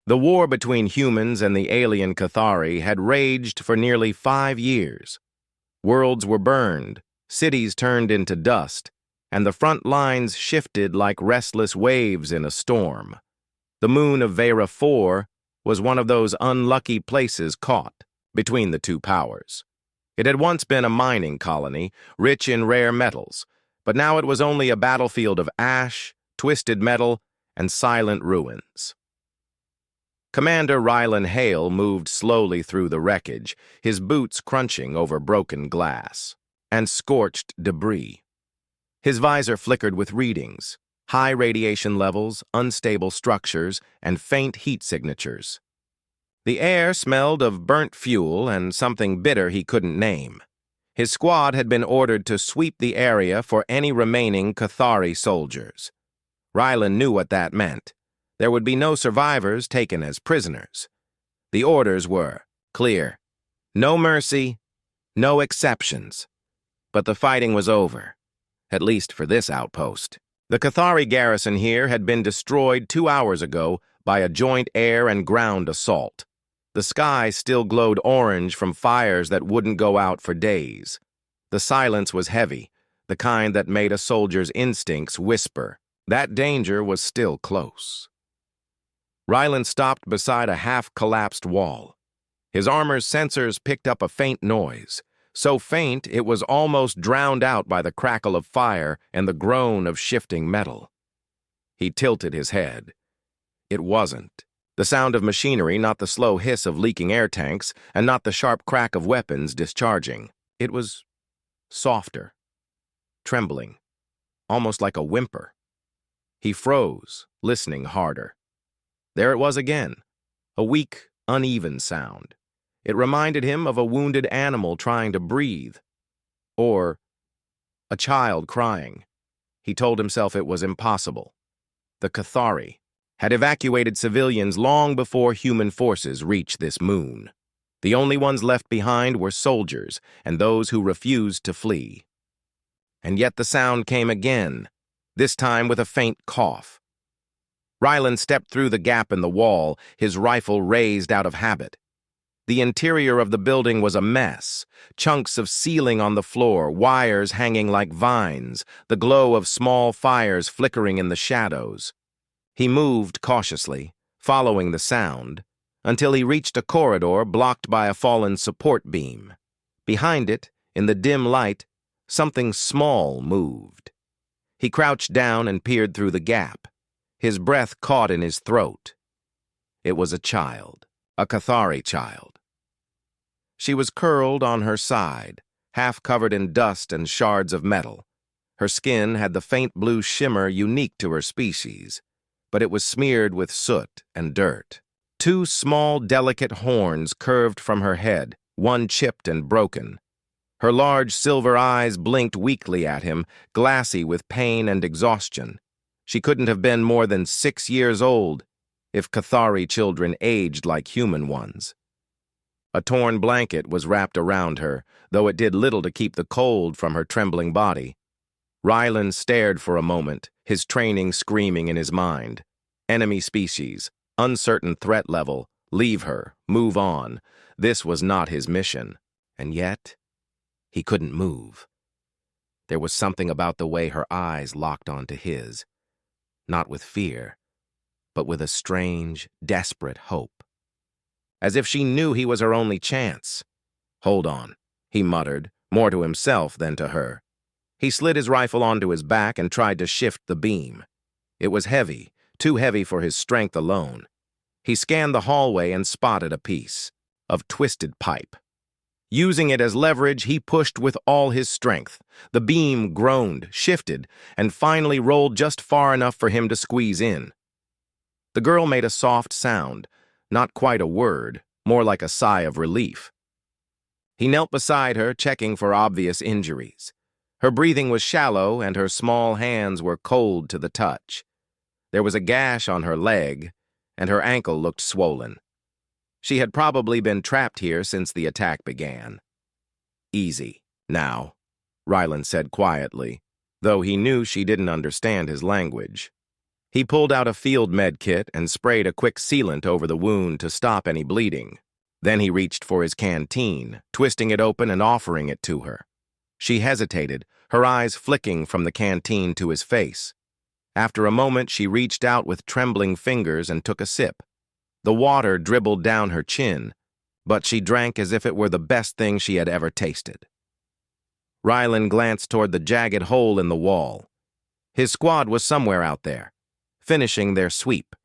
The war between humans and the alien Cathari had raged for nearly 5 years. Worlds were burned, cities turned into dust, and the front lines shifted like restless waves in a storm. The moon of Vera 4 was one of those unlucky places caught between the two powers. It had once been a mining colony, rich in rare metals, but now it was only a battlefield of ash, twisted metal, and silent ruins. Commander Rylan Hale moved slowly through the wreckage, his boots crunching over broken glass and scorched debris. His visor flickered with readings, high radiation levels, unstable structures, and faint heat signatures. The air smelled of burnt fuel and something bitter he couldn't name. His squad had been ordered to sweep the area for any remaining Cathari soldiers. Rylan knew what that meant. There would be no survivors taken as prisoners. The orders were clear. No mercy, no exceptions. But the fighting was over, at least for this outpost. The Cathari garrison here had been destroyed 2 hours ago by a joint air and ground assault. The sky still glowed orange from fires that wouldn't go out for days. The silence was heavy, the kind that made a soldier's instincts whisper. That danger was still close. Rylan stopped beside a half-collapsed wall. His armor's sensors picked up a faint noise, so faint it was almost drowned out by the crackle of fire and the groan of shifting metal. He tilted his head. It wasn't. The sound of machinery, not the slow hiss of leaking air tanks, and not the sharp crack of weapons discharging. It was softer, trembling, almost like a whimper. He froze, listening harder. There it was again, a weak, uneven sound. It reminded him of a wounded animal trying to breathe, or a child crying. He told himself it was impossible. The Cathari had evacuated civilians long before human forces reached this moon. The only ones left behind were soldiers and those who refused to flee. And yet the sound came again, this time with a faint cough. Rylan stepped through the gap in the wall, his rifle raised out of habit. The interior of the building was a mess, chunks of ceiling on the floor, wires hanging like vines, the glow of small fires flickering in the shadows. He moved cautiously, following the sound, until he reached a corridor blocked by a fallen support beam. Behind it, in the dim light, something small moved. He crouched down and peered through the gap. His breath caught in his throat. It was a child, a Cathari child. She was curled on her side, half covered in dust and shards of metal. Her skin had the faint blue shimmer unique to her species, but it was smeared with soot and dirt. 2 small, delicate horns curved from her head, one chipped and broken. Her large silver eyes blinked weakly at him, glassy with pain and exhaustion. She couldn't have been more than 6 years old, if Cathari children aged like human ones. A torn blanket was wrapped around her, though it did little to keep the cold from her trembling body. Rylan stared for a moment, his training screaming in his mind. Enemy species, uncertain threat level, leave her, move on. This was not his mission. And yet, he couldn't move. There was something about the way her eyes locked onto his. Not with fear, but with a strange, desperate hope. As if she knew he was her only chance. "Hold on," he muttered, more to himself than to her. He slid his rifle onto his back and tried to shift the beam. It was heavy, too heavy for his strength alone. He scanned the hallway and spotted a piece of twisted pipe. Using it as leverage, he pushed with all his strength. The beam groaned, shifted, and finally rolled just far enough for him to squeeze in. The girl made a soft sound, not quite a word, more like a sigh of relief. He knelt beside her, checking for obvious injuries. Her breathing was shallow, and her small hands were cold to the touch. There was a gash on her leg, and her ankle looked swollen. She had probably been trapped here since the attack began. "Easy, now," Rylan said quietly, though he knew she didn't understand his language. He pulled out a field med kit and sprayed a quick sealant over the wound to stop any bleeding. Then he reached for his canteen, twisting it open and offering it to her. She hesitated, her eyes flicking from the canteen to his face. After a moment, she reached out with trembling fingers and took a sip. The water dribbled down her chin, but she drank as if it were the best thing she had ever tasted. Rylan glanced toward the jagged hole in the wall. His squad was somewhere out there, finishing their sweep.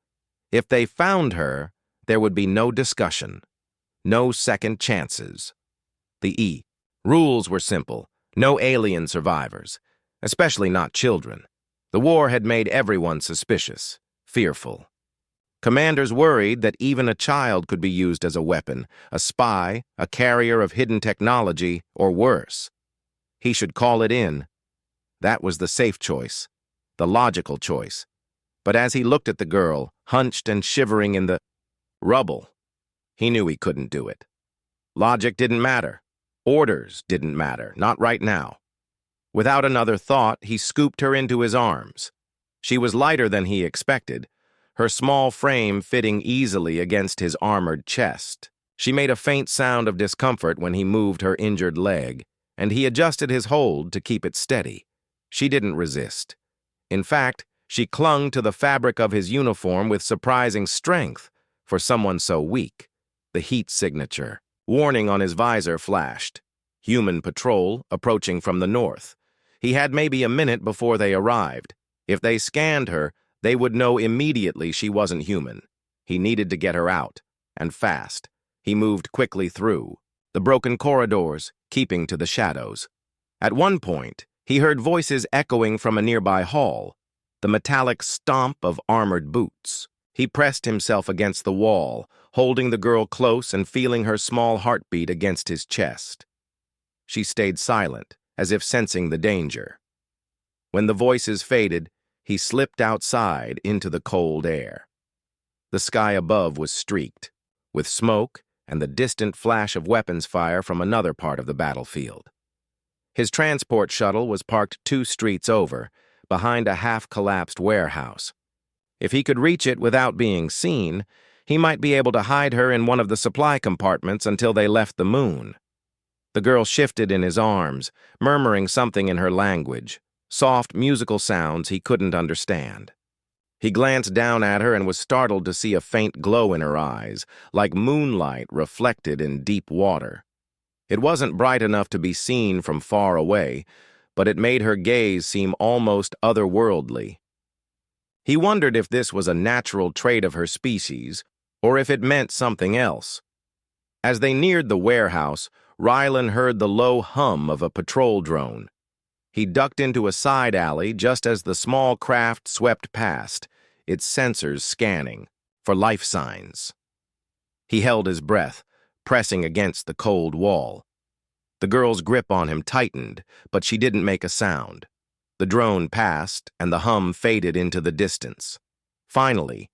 If they found her, there would be no discussion, no second chances. The rules were simple: no alien survivors, especially not children. The war had made everyone suspicious, fearful. Commanders worried that even a child could be used as a weapon, a spy, a carrier of hidden technology, or worse. He should call it in. That was the safe choice, the logical choice. But as he looked at the girl, hunched and shivering in the rubble, he knew he couldn't do it. Logic didn't matter. Orders didn't matter, not right now. Without another thought, he scooped her into his arms. She was lighter than he expected, her small frame fitting easily against his armored chest. She made a faint sound of discomfort when he moved her injured leg, and he adjusted his hold to keep it steady. She didn't resist. In fact, she clung to the fabric of his uniform with surprising strength for someone so weak. The heat signature. Warning on his visor flashed. Human patrol approaching from the north. He had maybe a minute before they arrived. If they scanned her, they would know immediately she wasn't human. He needed to get her out, and fast. He moved quickly through the broken corridors, keeping to the shadows. At one point, he heard voices echoing from a nearby hall, the metallic stomp of armored boots. He pressed himself against the wall, holding the girl close and feeling her small heartbeat against his chest. She stayed silent, as if sensing the danger. When the voices faded, he slipped outside into the cold air. The sky above was streaked, with smoke and the distant flash of weapons fire from another part of the battlefield. His transport shuttle was parked 2 streets over, behind a half-collapsed warehouse. If he could reach it without being seen, he might be able to hide her in one of the supply compartments until they left the moon. The girl shifted in his arms, murmuring something in her language, soft musical sounds he couldn't understand. He glanced down at her and was startled to see a faint glow in her eyes, like moonlight reflected in deep water. It wasn't bright enough to be seen from far away, but it made her gaze seem almost otherworldly. He wondered if this was a natural trait of her species, or if it meant something else. As they neared the warehouse, Rylan heard the low hum of a patrol drone. He ducked into a side alley just as the small craft swept past, its sensors scanning for life signs. He held his breath, pressing against the cold wall. The girl's grip on him tightened, but she didn't make a sound. The drone passed, and the hum faded into the distance. Finally,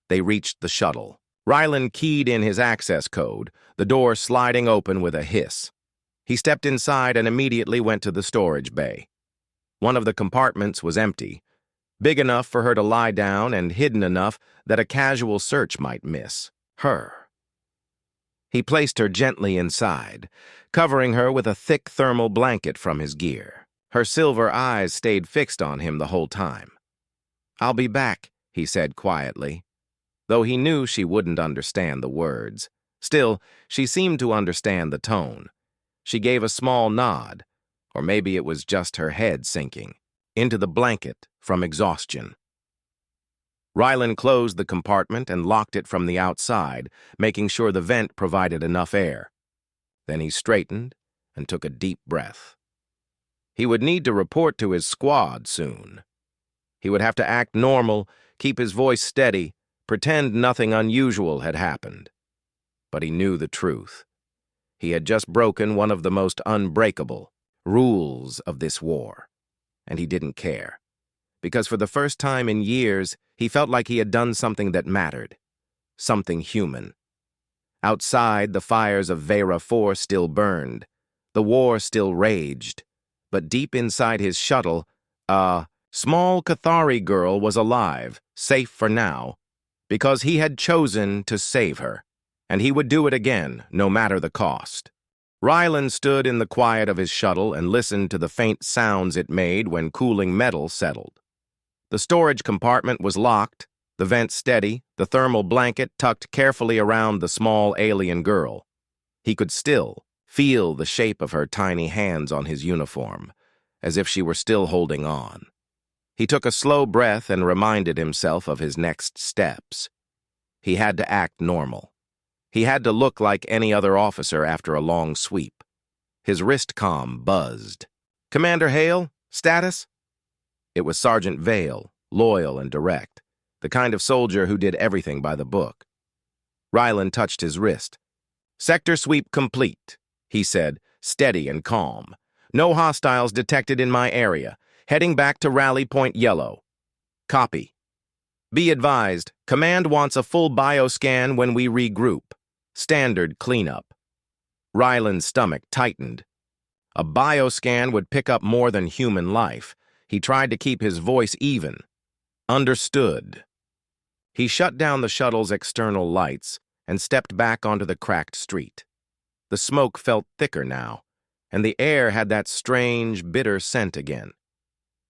they reached the shuttle. Rylan keyed in his access code, the door sliding open with a hiss. He stepped inside and immediately went to the storage bay. One of the compartments was empty, big enough for her to lie down and hidden enough that a casual search might miss her. He placed her gently inside, covering her with a thick thermal blanket from his gear. Her silver eyes stayed fixed on him the whole time. "I'll be back," he said quietly. Though he knew she wouldn't understand the words. Still, she seemed to understand the tone. She gave a small nod, or maybe it was just her head sinking into the blanket from exhaustion. Rylan closed the compartment and locked it from the outside, making sure the vent provided enough air. Then he straightened and took a deep breath. He would need to report to his squad soon. He would have to act normal, keep his voice steady, pretend nothing unusual had happened. But he knew the truth. He had just broken one of the most unbreakable rules of this war, and he didn't care. Because for the first time in years, he felt like he had done something that mattered, something human. Outside, the fires of Vera 4 still burned. The war still raged. But deep inside his shuttle, Small Cathari girl was alive, safe for now, because he had chosen to save her, and he would do it again, no matter the cost. Ryland stood in the quiet of his shuttle and listened to the faint sounds it made when cooling metal settled. The storage compartment was locked, the vent steady, the thermal blanket tucked carefully around the small alien girl. He could still feel the shape of her tiny hands on his uniform, as if she were still holding on. He took a slow breath and reminded himself of his next steps. He had to act normal. He had to look like any other officer after a long sweep. His wrist comm buzzed. "Commander Hale, status?" It was Sergeant Vale, loyal and direct, the kind of soldier who did everything by the book. Ryland touched his wrist. "Sector sweep complete," he said, steady and calm. "No hostiles detected in my area. Heading back to Rally Point Yellow." "Copy." "Be advised, Command wants a full bioscan when we regroup. Standard cleanup." Ryland's stomach tightened. A bioscan would pick up more than human life. He tried to keep his voice even. "Understood." He shut down the shuttle's external lights and stepped back onto the cracked street. The smoke felt thicker now, and the air had that strange, bitter scent again.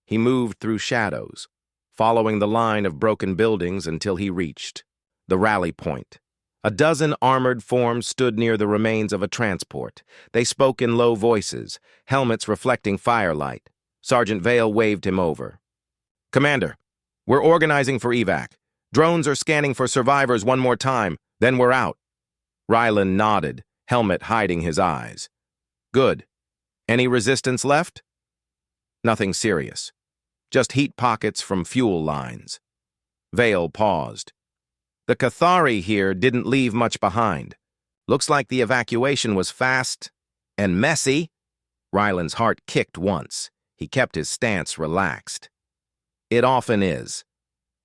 He moved through shadows, following the line of broken buildings until he reached the rally point. A dozen armored forms stood near the remains of a transport. They spoke in low voices, helmets reflecting firelight. Sergeant Vale waved him over. "Commander, we're organizing for evac. Drones are scanning for survivors one more time, then we're out." Ryland nodded, helmet hiding his eyes. "Good. Any resistance left?" "Nothing serious. Just heat pockets from fuel lines." Vale paused. "The Cathari here didn't leave much behind. Looks like the evacuation was fast and messy." Ryland's heart kicked once. He kept his stance relaxed. "It often is.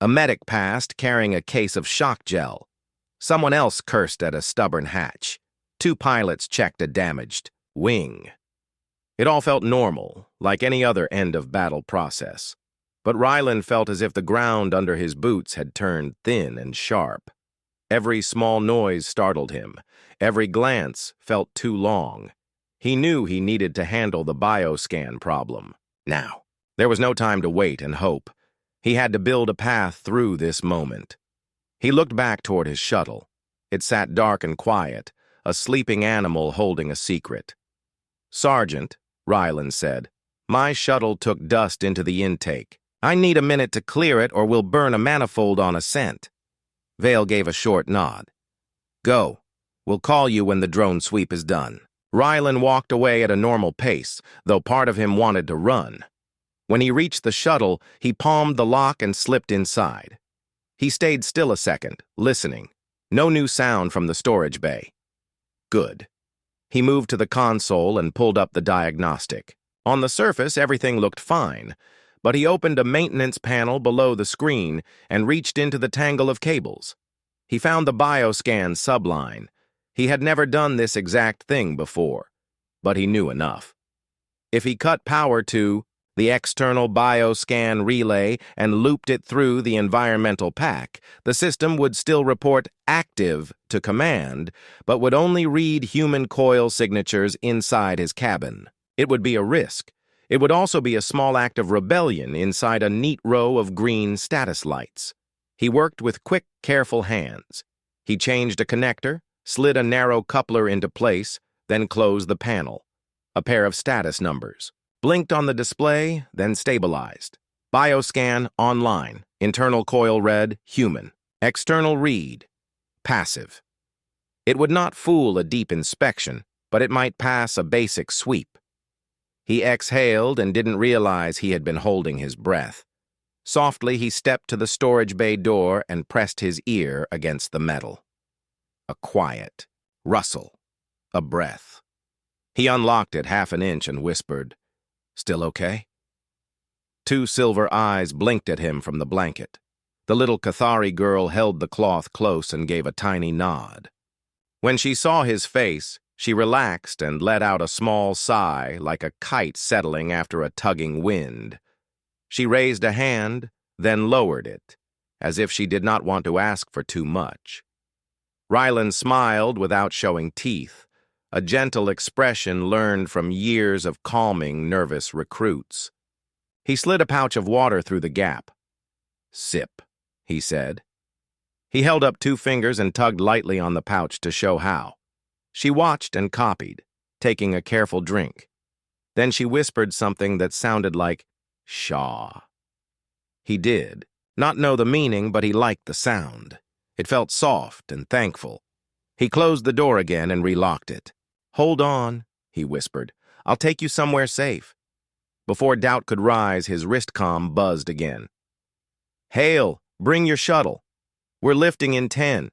A medic passed carrying a case of shock gel. Someone else cursed at a stubborn hatch. 2 pilots checked a damaged wing." It all felt normal, like any other end-of-battle process. But Ryland felt as if the ground under his boots had turned thin and sharp. Every small noise startled him. Every glance felt too long. He knew he needed to handle the bioscan problem. Now, there was no time to wait and hope. He had to build a path through this moment. He looked back toward his shuttle. It sat dark and quiet, a sleeping animal holding a secret. "Sergeant," Ryland said, "my shuttle took dust into the intake. I need a minute to clear it or we'll burn a manifold on ascent." Vale gave a short nod. "Go. We'll call you when the drone sweep is done." Ryland walked away at a normal pace, though part of him wanted to run. When he reached the shuttle, he palmed the lock and slipped inside. He stayed still a second, listening. No new sound from the storage bay. Good. He moved to the console and pulled up the diagnostic. On the surface, everything looked fine, but he opened a maintenance panel below the screen and reached into the tangle of cables. He found the bioscan subline. He had never done this exact thing before, but he knew enough. If he cut power to the external bioscan relay and looped it through the environmental pack, the system would still report active to command, but would only read human coil signatures inside his cabin. It would be a risk. It would also be a small act of rebellion inside a neat row of green status lights. He worked with quick, careful hands. He changed a connector, slid a narrow coupler into place, then closed the panel. A pair of status numbers. Blinked on the display, then stabilized. Bioscan online. Internal coil read, human. External read, passive. It would not fool a deep inspection, but it might pass a basic sweep. He exhaled and didn't realize he had been holding his breath. Softly, he stepped to the storage bay door and pressed his ear against the metal. A quiet rustle, a breath. He unlocked it half an inch and whispered, "Still okay?" 2 silver eyes blinked at him from the blanket. The little Cathari girl held the cloth close and gave a tiny nod. When she saw his face, she relaxed and let out a small sigh like a kite settling after a tugging wind. She raised a hand, then lowered it, as if she did not want to ask for too much. Rylan smiled without showing teeth, a gentle expression learned from years of calming nervous recruits. He slid a pouch of water through the gap. "Sip," he said. He held up 2 fingers and tugged lightly on the pouch to show how. She watched and copied, taking a careful drink. Then she whispered something that sounded like, "Shaw." He did not know the meaning, but he liked the sound. It felt soft and thankful. He closed the door again and relocked it. "Hold on," he whispered. "I'll take you somewhere safe." Before doubt could rise, his wristcom buzzed again. "Hale, bring your shuttle. We're lifting in 10.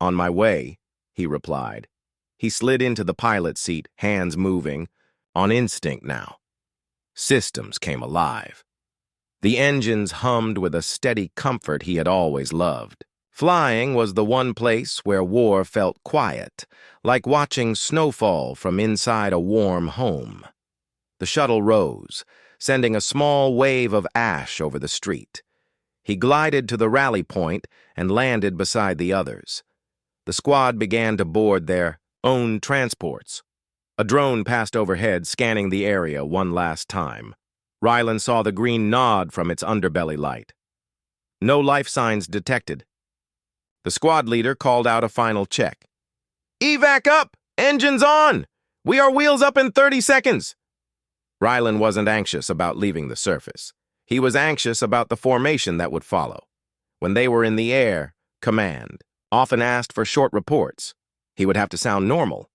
"On my way," he replied. He slid into the pilot's seat, hands moving, on instinct now. Systems came alive. The engines hummed with a steady comfort he had always loved. Flying was the one place where war felt quiet, like watching snowfall from inside a warm home. The shuttle rose, sending a small wave of ash over the street. He glided to the rally point and landed beside the others. The squad began to board their own transports. A drone passed overhead, scanning the area one last time. Rylan saw the green nod from its underbelly light. No life signs detected. The squad leader called out a final check. "Evac up! Engines on! We are wheels up in 30 seconds!" Rylan wasn't anxious about leaving the surface. He was anxious about the formation that would follow. When they were in the air, command often asked for short reports. He would have to sound normal.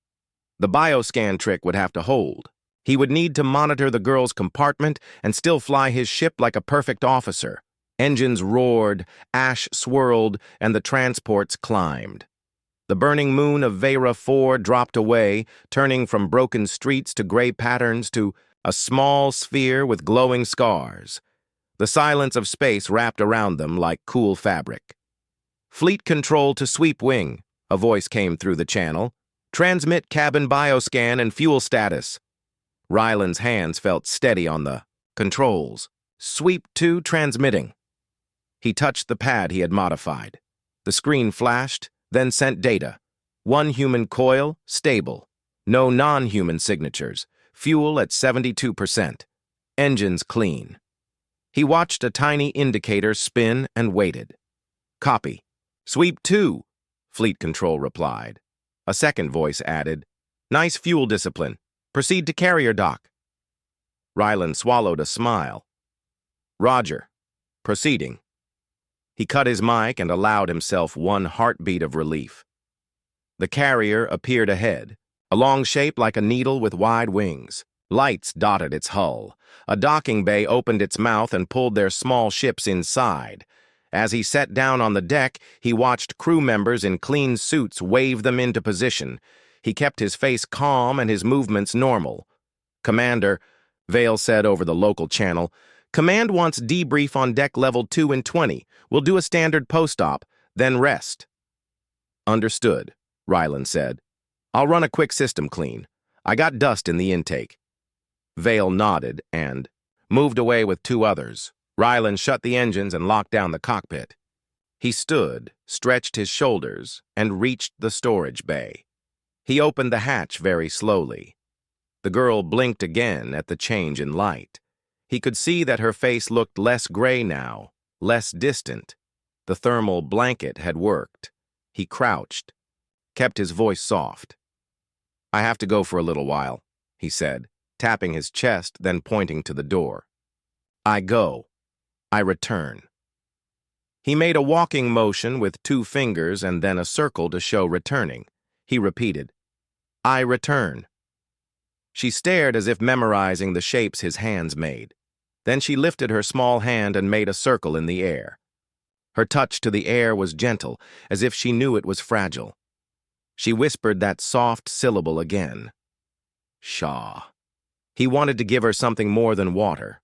The bioscan trick would have to hold. He would need to monitor the girl's compartment and still fly his ship like a perfect officer. Engines roared, ash swirled, and the transports climbed. The burning moon of Vera 4 dropped away, turning from broken streets to gray patterns to a small sphere with glowing scars. The silence of space wrapped around them like cool fabric. "Fleet control to sweep wing," a voice came through the channel. "Transmit cabin bioscan and fuel status." Rylan's hands felt steady on the controls. "Sweep 2 transmitting." He touched the pad he had modified. The screen flashed, then sent data. 1 human coil, stable. No non-human signatures. Fuel at 72%. Engines clean. He watched a tiny indicator spin and waited. "Copy. Sweep 2, Fleet Control replied. A second voice added, "Nice fuel discipline. Proceed to carrier dock." Rylan swallowed a smile. "Roger. Proceeding." He cut his mic and allowed himself one heartbeat of relief. The carrier appeared ahead, a long shape like a needle with wide wings. Lights dotted its hull. A docking bay opened its mouth and pulled their small ships inside. As he sat down on the deck, he watched crew members in clean suits wave them into position. He kept his face calm and his movements normal. "Commander," Vale said over the local channel, "Command wants debrief on deck level 2 and 20. We'll do a standard post-op, then rest." "Understood," Rylan said. "I'll run a quick system clean. I got dust in the intake." Vale nodded and moved away with 2 others. Rylan shut the engines and locked down the cockpit. He stood, stretched his shoulders, and reached the storage bay. He opened the hatch very slowly. The girl blinked again at the change in light. He could see that her face looked less gray now, less distant. The thermal blanket had worked. He crouched, kept his voice soft. "I have to go for a little while," he said, tapping his chest, then pointing to the door. "I go. I return." He made a walking motion with 2 fingers and then a circle to show returning. He repeated, "I return." She stared as if memorizing the shapes his hands made. Then she lifted her small hand and made a circle in the air. Her touch to the air was gentle, as if she knew it was fragile. She whispered that soft syllable again. Shaw. He wanted to give her something more than water.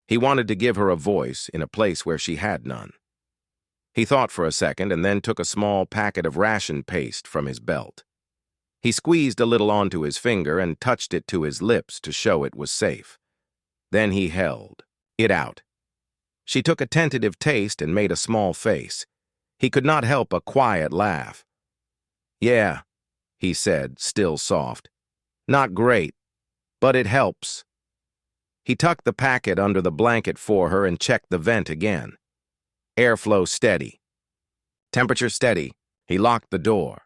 He wanted to give her a voice in a place where she had none. He thought for a second and then took a small packet of ration paste from his belt. He squeezed a little onto his finger and touched it to his lips to show it was safe. Then he held, it out. She took a tentative taste and made a small face. He could not help a quiet laugh. "Yeah," he said, still soft. "Not great, but it helps." He tucked the packet under the blanket for her and checked the vent again. Airflow steady. Temperature steady. He locked the door.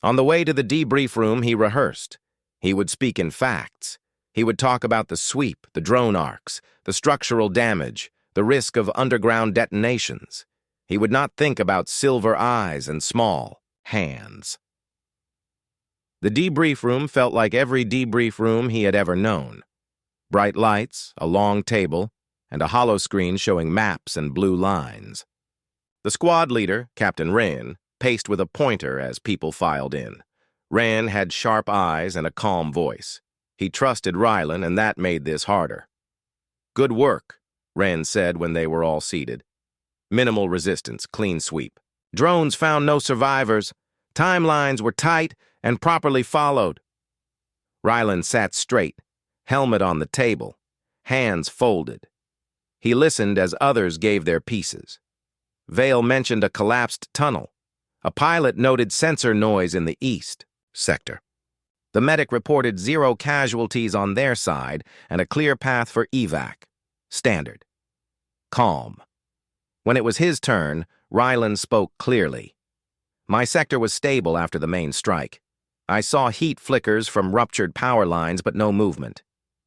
On the way to the debrief room, he rehearsed. He would speak in facts. He would talk about the sweep, the drone arcs, the structural damage, the risk of underground detonations. He would not think about silver eyes and small hands. The debrief room felt like every debrief room he had ever known. Bright lights, a long table, and a hollow screen showing maps and blue lines. The squad leader, Captain Ryan, paced with a pointer as people filed in. Ryan had sharp eyes and a calm voice. He trusted Rylan, and that made this harder. "Good work," Ryan said when they were all seated. "Minimal resistance, clean sweep. Drones found no survivors. Timelines were tight and properly followed." Rylan sat straight, helmet on the table, hands folded. He listened as others gave their pieces. Vale mentioned a collapsed tunnel. A pilot noted sensor noise in the east sector. The medic reported 0 casualties on their side and a clear path for evac. Standard. Calm. When it was his turn, Rylan spoke clearly. "My sector was stable after the main strike. I saw heat flickers from ruptured power lines, but no movement.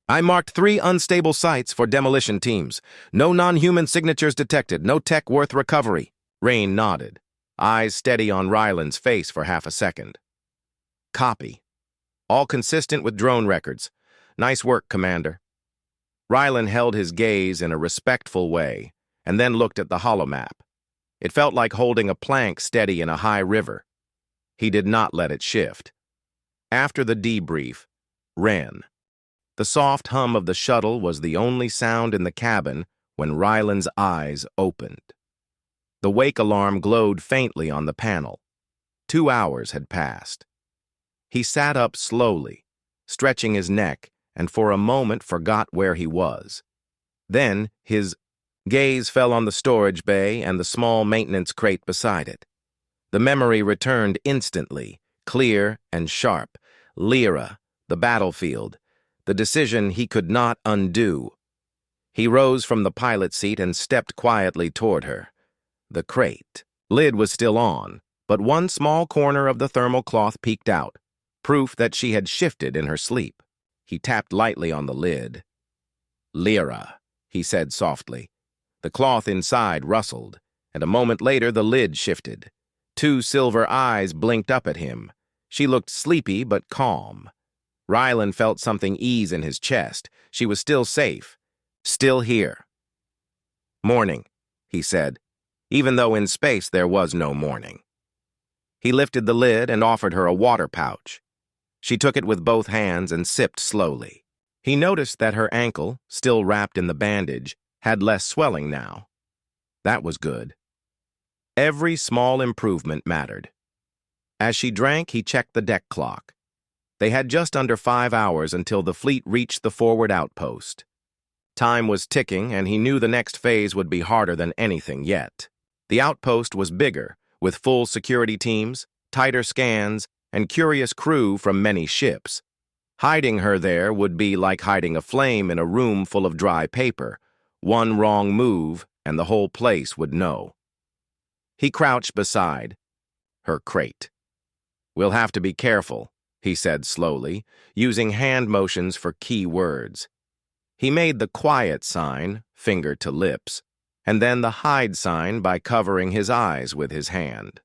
I marked 3 unstable sites for demolition teams. No non-human signatures detected, no tech worth recovery." Rain nodded, eyes steady on Rylan's face for half a second. "Copy. All consistent with drone records. Nice work, Commander." Rylan held his gaze in a respectful way, and then looked at the holomap. It felt like holding a plank steady in a high river. He did not let it shift. After the debrief, Ren. The soft hum of the shuttle was the only sound in the cabin when Rylan's eyes opened. The wake alarm glowed faintly on the panel. 2 hours had passed. He sat up slowly, stretching his neck, and for a moment forgot where he was. Then his gaze fell on the storage bay and the small maintenance crate beside it. The memory returned instantly, clear and sharp. Lyra, the battlefield, the decision he could not undo. He rose from the pilot seat and stepped quietly toward her. The crate. Lid was still on, but one small corner of the thermal cloth peeked out, proof that she had shifted in her sleep. He tapped lightly on the lid. "Lyra," he said softly. The cloth inside rustled, and a moment later the lid shifted. 2 silver eyes blinked up at him. She looked sleepy but calm. Rylan felt something ease in his chest. She was still safe, still here. "Morning," he said, even though in space there was no morning. He lifted the lid and offered her a water pouch. She took it with both hands and sipped slowly. He noticed that her ankle, still wrapped in the bandage, had less swelling now. That was good. Every small improvement mattered. As she drank, he checked the deck clock. They had just under 5 hours until the fleet reached the forward outpost. Time was ticking, and he knew the next phase would be harder than anything yet. The outpost was bigger, with full security teams, tighter scans, and curious crew from many ships. Hiding her there would be like hiding a flame in a room full of dry paper. One wrong move, and the whole place would know. He crouched beside her crate. "We'll have to be careful," he said slowly, using hand motions for key words. He made the quiet sign, finger to lips, and then the hide sign by covering his eyes with his hand.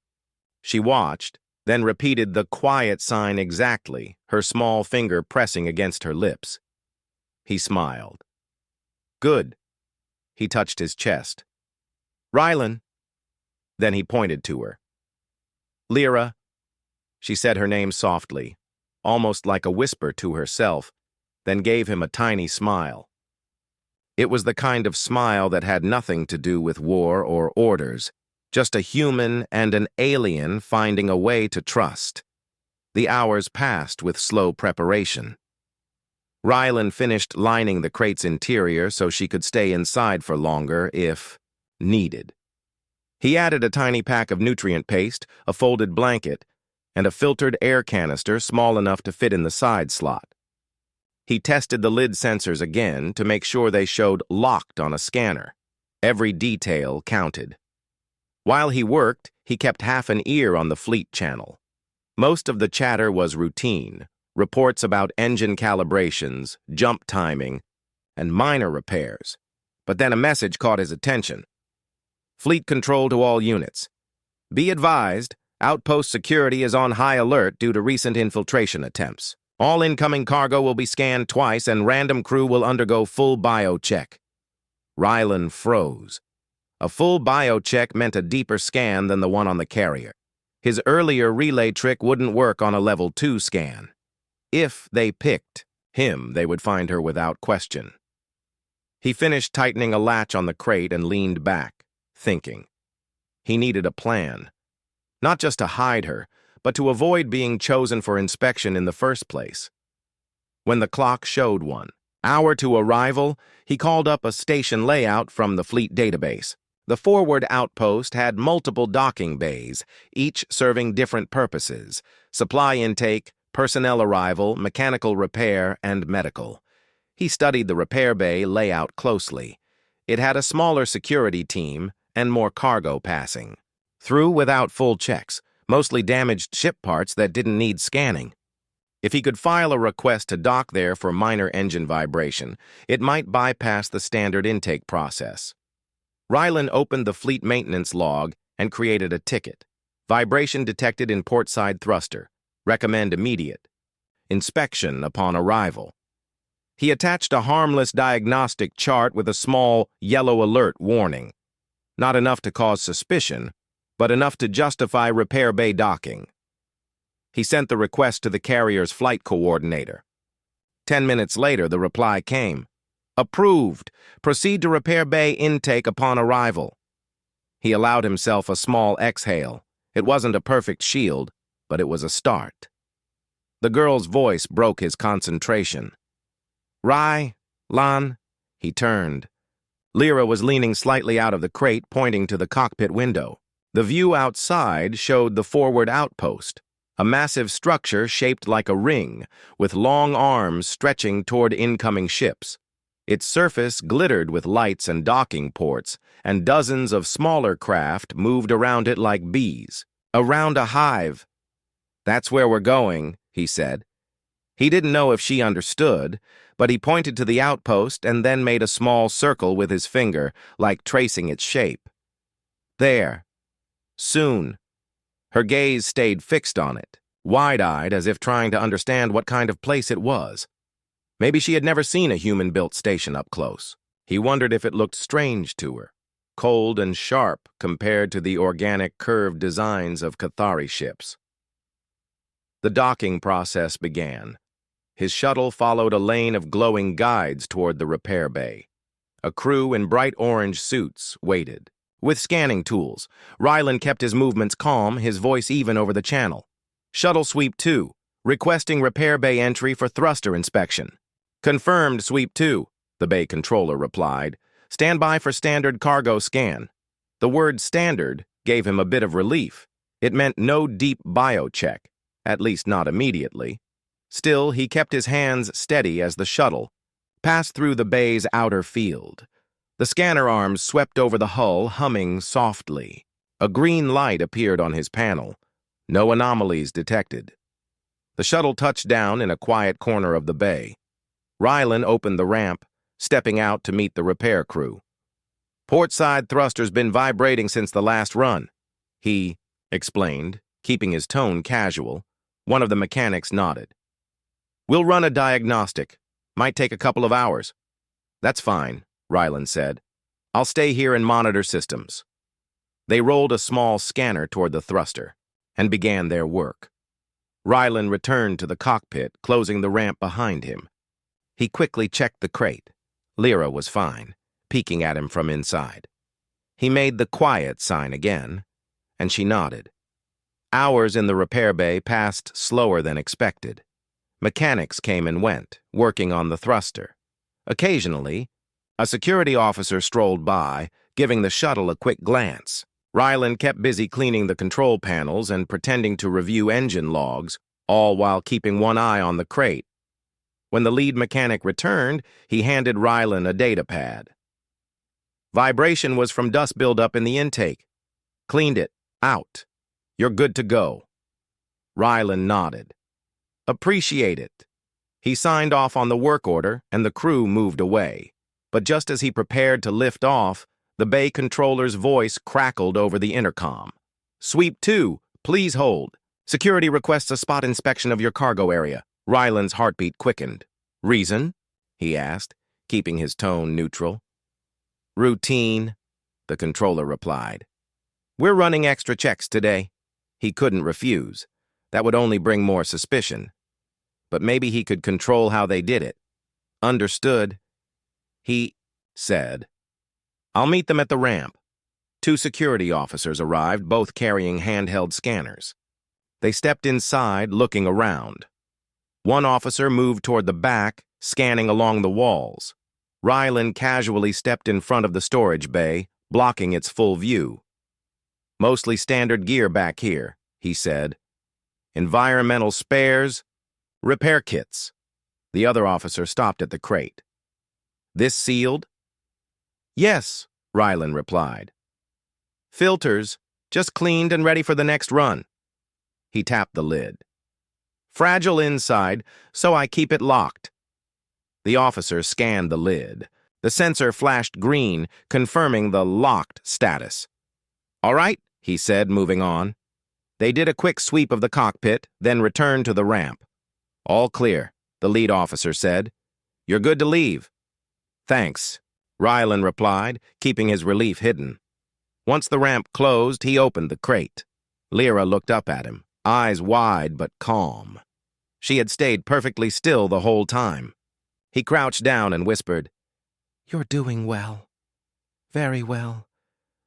She watched, then repeated the quiet sign exactly, her small finger pressing against her lips. He smiled. "Good." He touched his chest. "Rylan." Then he pointed to her. "Lyra." She said her name softly, almost like a whisper to herself, then gave him a tiny smile. It was the kind of smile that had nothing to do with war or orders, just a human and an alien finding a way to trust. The hours passed with slow preparation. Rylan finished lining the crate's interior so she could stay inside for longer if needed. He added a tiny pack of nutrient paste, a folded blanket, and a filtered air canister small enough to fit in the side slot. He tested the lid sensors again to make sure they showed locked on a scanner. Every detail counted. While he worked, he kept half an ear on the fleet channel. Most of the chatter was routine, reports about engine calibrations, jump timing, and minor repairs. But then a message caught his attention. Fleet control to all units. Be advised, outpost security is on high alert due to recent infiltration attempts. All incoming cargo will be scanned twice and random crew will undergo full bio-check. Rylan froze. A full bio-check meant a deeper scan than the one on the carrier. His earlier relay trick wouldn't work on a level 2 scan. If they picked him, they would find her without question. He finished tightening a latch on the crate and leaned back, thinking. He needed a plan. Not just to hide her, but to avoid being chosen for inspection in the first place. When the clock showed 1 hour to arrival, he called up a station layout from the fleet database. The forward outpost had multiple docking bays, each serving different purposes: supply intake, personnel arrival, mechanical repair, and medical. He studied the repair bay layout closely. It had a smaller security team and more cargo passing through without full checks, mostly damaged ship parts that didn't need scanning. If he could file a request to dock there for minor engine vibration, it might bypass the standard intake process. Rylan opened the fleet maintenance log and created a ticket. Vibration detected in portside thruster. Recommend immediate inspection upon arrival. He attached a harmless diagnostic chart with a small yellow alert warning. Not enough to cause suspicion, but enough to justify repair bay docking. He sent the request to the carrier's flight coordinator. 10 minutes later, the reply came. Approved. Proceed to repair bay intake upon arrival. He allowed himself a small exhale. It wasn't a perfect shield, but it was a start. The girl's voice broke his concentration. Lan. He turned. Lyra was leaning slightly out of the crate, pointing to the cockpit window. The view outside showed the forward outpost, a massive structure shaped like a ring, with long arms stretching toward incoming ships. Its surface glittered with lights and docking ports, and dozens of smaller craft moved around it like bees. Around a hive. That's where we're going, he said. He didn't know if she understood, but he pointed to the outpost and then made a small circle with his finger, like tracing its shape. There. Soon. Her gaze stayed fixed on it, wide-eyed as if trying to understand what kind of place it was. Maybe she had never seen a human-built station up close. He wondered if it looked strange to her, cold and sharp compared to the organic curved designs of Cathari ships. The docking process began. His shuttle followed a lane of glowing guides toward the repair bay. A crew in bright orange suits waited. With scanning tools, Rylan kept his movements calm, his voice even over the channel. Shuttle Sweep 2, requesting repair bay entry for thruster inspection. Confirmed, Sweep 2, the bay controller replied. Stand by for standard cargo scan. The word standard gave him a bit of relief. It meant no deep bio-check, at least not immediately. Still, he kept his hands steady as the shuttle passed through the bay's outer field. The scanner arms swept over the hull, humming softly. A green light appeared on his panel. No anomalies detected. The shuttle touched down in a quiet corner of the bay. Rylan opened the ramp, stepping out to meet the repair crew. Portside thruster's been vibrating since the last run, he explained, keeping his tone casual. One of the mechanics nodded. We'll run a diagnostic. Might take a couple of hours. That's fine, Rylan said. I'll stay here and monitor systems. They rolled a small scanner toward the thruster and began their work. Rylan returned to the cockpit, closing the ramp behind him. He quickly checked the crate. Lyra was fine, peeking at him from inside. He made the quiet sign again, and she nodded. Hours in the repair bay passed slower than expected. Mechanics came and went, working on the thruster. Occasionally, a security officer strolled by, giving the shuttle a quick glance. Ryland kept busy cleaning the control panels and pretending to review engine logs, all while keeping one eye on the crate. When the lead mechanic returned, he handed Ryland a data pad. Vibration was from dust buildup in the intake. Cleaned it. Out. You're good to go. Ryland nodded. Appreciate it. He signed off on the work order, and the crew moved away. But just as he prepared to lift off, the bay controller's voice crackled over the intercom. Sweep 2, please hold. Security requests a spot inspection of your cargo area. Ryland's heartbeat quickened. Reason? He asked, keeping his tone neutral. Routine, the controller replied. We're running extra checks today. He couldn't refuse. That would only bring more suspicion. But maybe he could control how they did it. Understood. He said, I'll meet them at the ramp. 2 security officers arrived, both carrying handheld scanners. They stepped inside, looking around. One officer moved toward the back, scanning along the walls. Ryland casually stepped in front of the storage bay, blocking its full view. Mostly standard gear back here, he said. Environmental spares, repair kits. The other officer stopped at the crate. This sealed? Yes, Ryland replied. Filters, just cleaned and ready for the next run. He tapped the lid. Fragile inside, so I keep it locked. The officer scanned the lid. The sensor flashed green, confirming the locked status. All right, he said, moving on. They did a quick sweep of the cockpit, then returned to the ramp. All clear, the lead officer said. You're good to leave. Thanks, Ryland replied, keeping his relief hidden. Once the ramp closed, he opened the crate. Lyra looked up at him, eyes wide but calm. She had stayed perfectly still the whole time. He crouched down and whispered, You're doing well. Very well.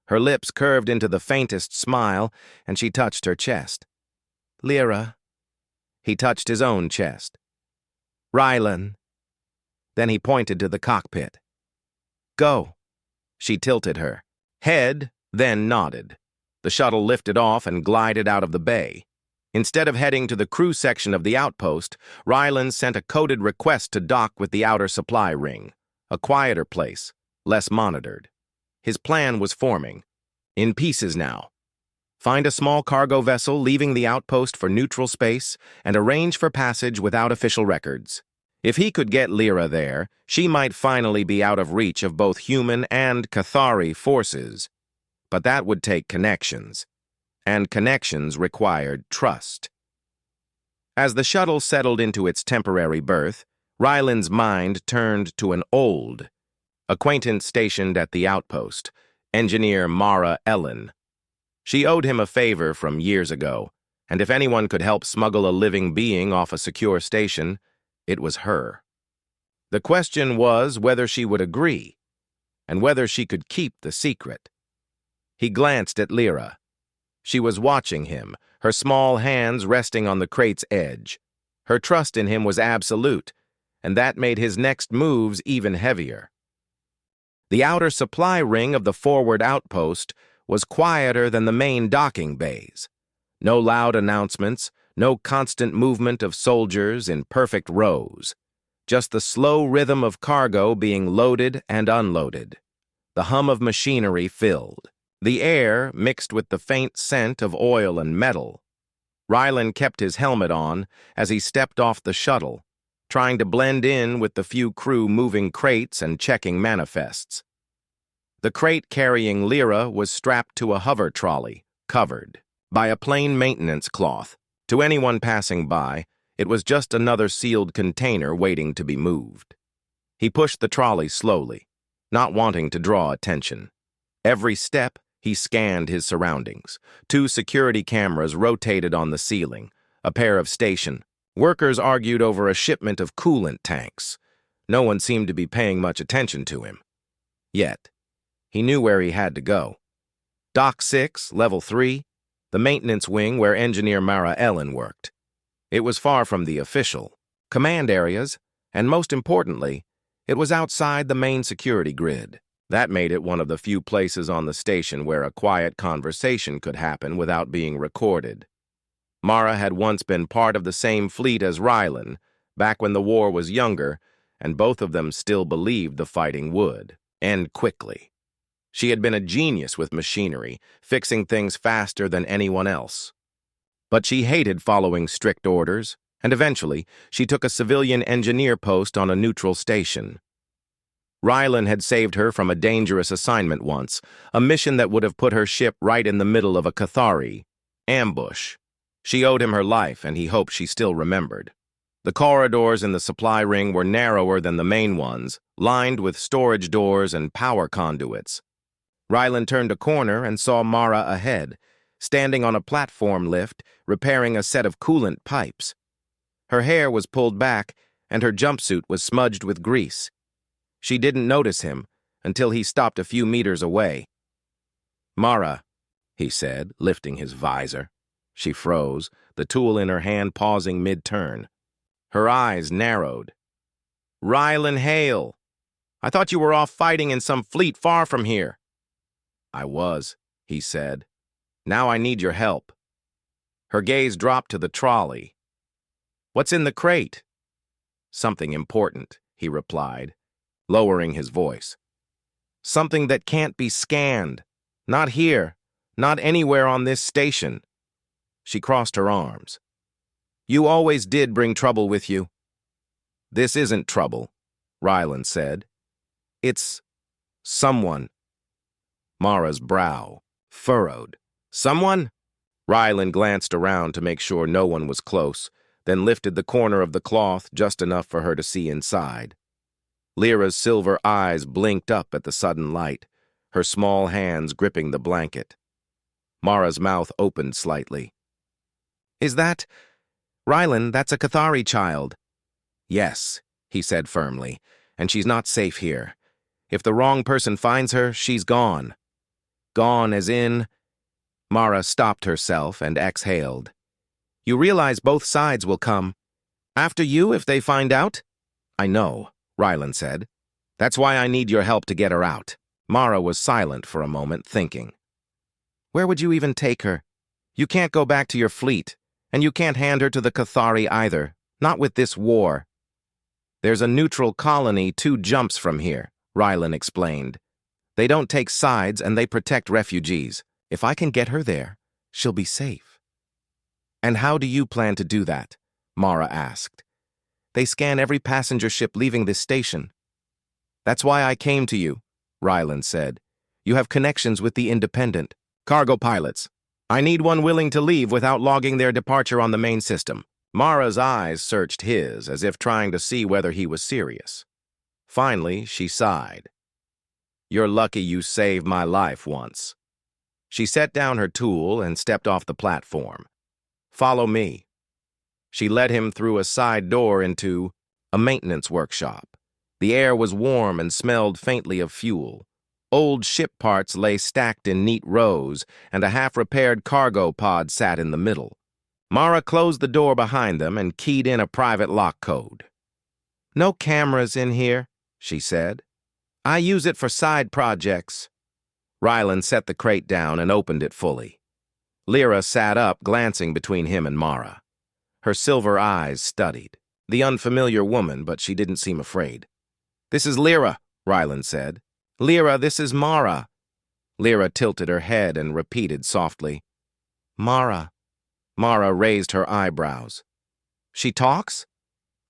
Her lips curved into the faintest smile, and she touched her chest. Lyra. He touched his own chest. Ryland. Then he pointed to the cockpit. Go. She tilted her head, then nodded. The shuttle lifted off and glided out of the bay. Instead of heading to the crew section of the outpost, Ryland sent a coded request to dock with the outer supply ring, a quieter place, less monitored. His plan was forming. In pieces now. Find a small cargo vessel leaving the outpost for neutral space and arrange for passage without official records. If he could get Lyra there, she might finally be out of reach of both human and Cathari forces. But that would take connections. And connections required trust. As the shuttle settled into its temporary berth, Ryland's mind turned to an old acquaintance stationed at the outpost, engineer Mara Ellen. She owed him a favor from years ago, and if anyone could help smuggle a living being off a secure station, it was her. The question was whether she would agree, and whether she could keep the secret. He glanced at Lyra. She was watching him, her small hands resting on the crate's edge. Her trust in him was absolute, and that made his next moves even heavier. The outer supply ring of the forward outpost was quieter than the main docking bays. No loud announcements, no constant movement of soldiers in perfect rows. Just the slow rhythm of cargo being loaded and unloaded. The hum of machinery filled. The air mixed with the faint scent of oil and metal. Ryland kept his helmet on as he stepped off the shuttle, trying to blend in with the few crew moving crates and checking manifests. The crate carrying Lyra was strapped to a hover trolley, covered by a plain maintenance cloth. To anyone passing by, it was just another sealed container waiting to be moved. He pushed the trolley slowly, not wanting to draw attention. Every step, he scanned his surroundings. 2 security cameras rotated on the ceiling, a pair of station. Workers argued over a shipment of coolant tanks. No one seemed to be paying much attention to him. Yet, he knew where he had to go. Dock 6, Level 3, the maintenance wing where engineer Mara Ellen worked. It was far from the official command areas, And most importantly, it was outside the main security grid. That made it one of the few places on the station where a quiet conversation could happen without being recorded. Mara had once been part of the same fleet as Rylan, back when the war was younger, and both of them still believed the fighting would end quickly. She had been a genius with machinery, fixing things faster than anyone else. But she hated following strict orders, and eventually she took a civilian engineer post on a neutral station. Rylan had saved her from a dangerous assignment once, a mission that would have put her ship right in the middle of a Cathari ambush. She owed him her life, and he hoped she still remembered. The corridors in the supply ring were narrower than the main ones, lined with storage doors and power conduits. Rylan turned a corner and saw Mara ahead, standing on a platform lift, repairing a set of coolant pipes. Her hair was pulled back, and her jumpsuit was smudged with grease. She didn't notice him until he stopped a few meters away. "Mara," he said, lifting his visor. She froze, the tool in her hand pausing mid-turn. Her eyes narrowed. "Rylan Hale. I thought you were off fighting in some fleet far from here." "I was," he said. "Now I need your help." Her gaze dropped to the trolley. "What's in the crate?" "Something important," he replied, lowering his voice. "Something that can't be scanned. Not here. Not anywhere on this station." She crossed her arms. "You always did bring trouble with you." "This isn't trouble," Rylan said. "It's someone." Mara's brow furrowed. "Someone?" Rylan glanced around to make sure no one was close, then lifted the corner of the cloth just enough for her to see inside. Lyra's silver eyes blinked up at the sudden light, her small hands gripping the blanket. Mara's mouth opened slightly. "Is that... Rylan, that's a Cathari child." "Yes," he said firmly, "and she's not safe here. If the wrong person finds her, she's gone." "Gone as in..." Mara stopped herself and exhaled. "You realize both sides will come after you if they find out?" "I know," Rylan said. "That's why I need your help to get her out." Mara was silent for a moment, thinking. "Where would you even take her? You can't go back to your fleet, and you can't hand her to the Cathari either, not with this war." "There's a neutral colony 2 jumps from here," Rylan explained. "They don't take sides and they protect refugees. If I can get her there, she'll be safe." "And how do you plan to do that?" Mara asked. "They scan every passenger ship leaving this station." "That's why I came to you," Rylan said. "You have connections with the independent cargo pilots. I need one willing to leave without logging their departure on the main system." Mara's eyes searched his, as if trying to see whether he was serious. Finally, she sighed. "You're lucky you saved my life once." She set down her tool and stepped off the platform. "Follow me." She led him through a side door into a maintenance workshop. The air was warm and smelled faintly of fuel. Old ship parts lay stacked in neat rows, and a half-repaired cargo pod sat in the middle. Mara closed the door behind them and keyed in a private lock code. "No cameras in here," she said. "I use it for side projects." Rylan set the crate down and opened it fully. Lyra sat up, glancing between him and Mara. Her silver eyes studied the unfamiliar woman, but she didn't seem afraid. "This is Lyra," Rylan said. "Lyra, this is Mara." Lyra tilted her head and repeated softly, "Mara." Mara raised her eyebrows. "She talks?"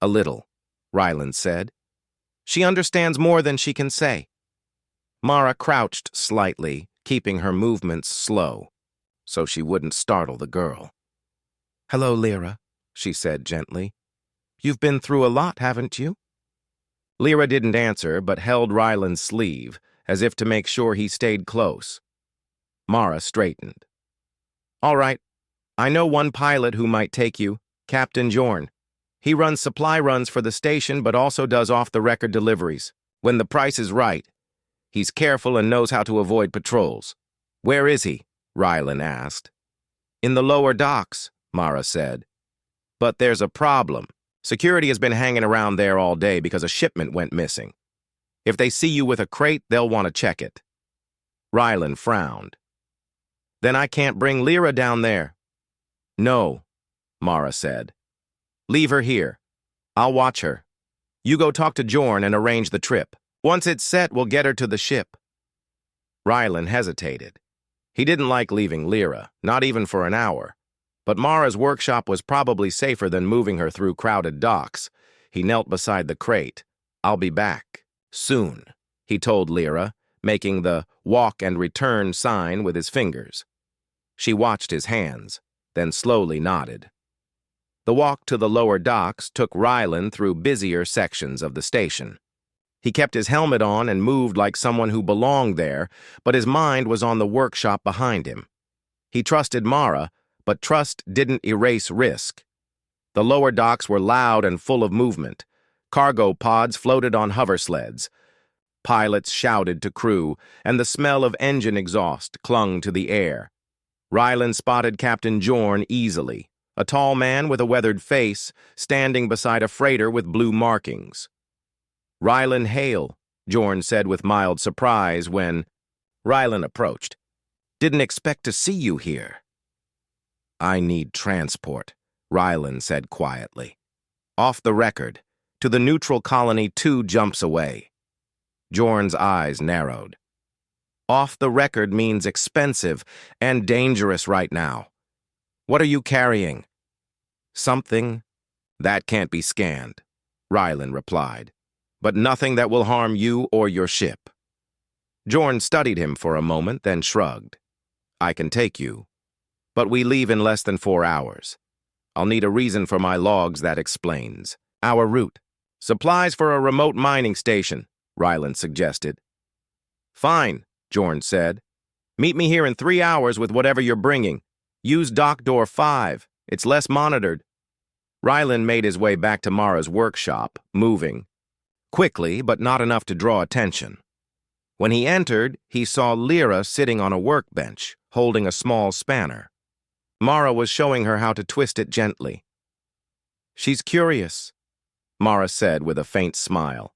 "A little," Rylan said. "She understands more than she can say." Mara crouched slightly, keeping her movements slow, so she wouldn't startle the girl. "Hello, Lyra," she said gently. "You've been through a lot, haven't you?" Lyra didn't answer, but held Rylan's sleeve, as if to make sure he stayed close. Mara straightened. "All right. I know one pilot who might take you, Captain Jorn. He runs supply runs for the station, but also does off-the-record deliveries, when the price is right. He's careful and knows how to avoid patrols." "Where is he?" Rylan asked. "In the lower docks," Mara said. "But there's a problem." Security has been hanging around there all day because a shipment went missing. If they see you with a crate, they'll want to check it." Rylan frowned. "Then I can't bring Lyra down there." "No," Mara said. "Leave her here. I'll watch her. You go talk to Jorn and arrange the trip. Once it's set, we'll get her to the ship." Rylan hesitated. He didn't like leaving Lyra, not even for an hour. But Mara's workshop was probably safer than moving her through crowded docks. He knelt beside the crate. "I'll be back. Soon," he told Lyra, making the walk and return sign with his fingers. She watched his hands, then slowly nodded. The walk to the lower docks took Rylan through busier sections of the station. He kept his helmet on and moved like someone who belonged there, but his mind was on the workshop behind him. He trusted Mara, but trust didn't erase risk. The lower docks were loud and full of movement. Cargo pods floated on hover sleds. Pilots shouted to crew, and the smell of engine exhaust clung to the air. Rylan spotted Captain Jorn easily, a tall man with a weathered face, standing beside a freighter with blue markings. "Rylan Hale," Jorn said with mild surprise when Rylan approached. "Didn't expect to see you here." "I need transport," Rylan said quietly. "Off the record, to the neutral colony 2 jumps away." Jorn's eyes narrowed. "Off the record means expensive and dangerous right now. What are you carrying?" "Something that can't be scanned," Rylan replied, "but nothing that will harm you or your ship." Jorn studied him for a moment, then shrugged. "I can take you, but we leave in less than 4 hours. I'll need a reason for my logs that explains. Our route. Supplies for a remote mining station," Rylan suggested. "Fine," Jorn said. "Meet me here in 3 hours with whatever you're bringing. Use dock door 5. It's less monitored." Rylan made his way back to Mara's workshop, moving quickly, but not enough to draw attention. When he entered, he saw Lyra sitting on a workbench, holding a small spanner. Mara was showing her how to twist it gently. "She's curious," Mara said with a faint smile.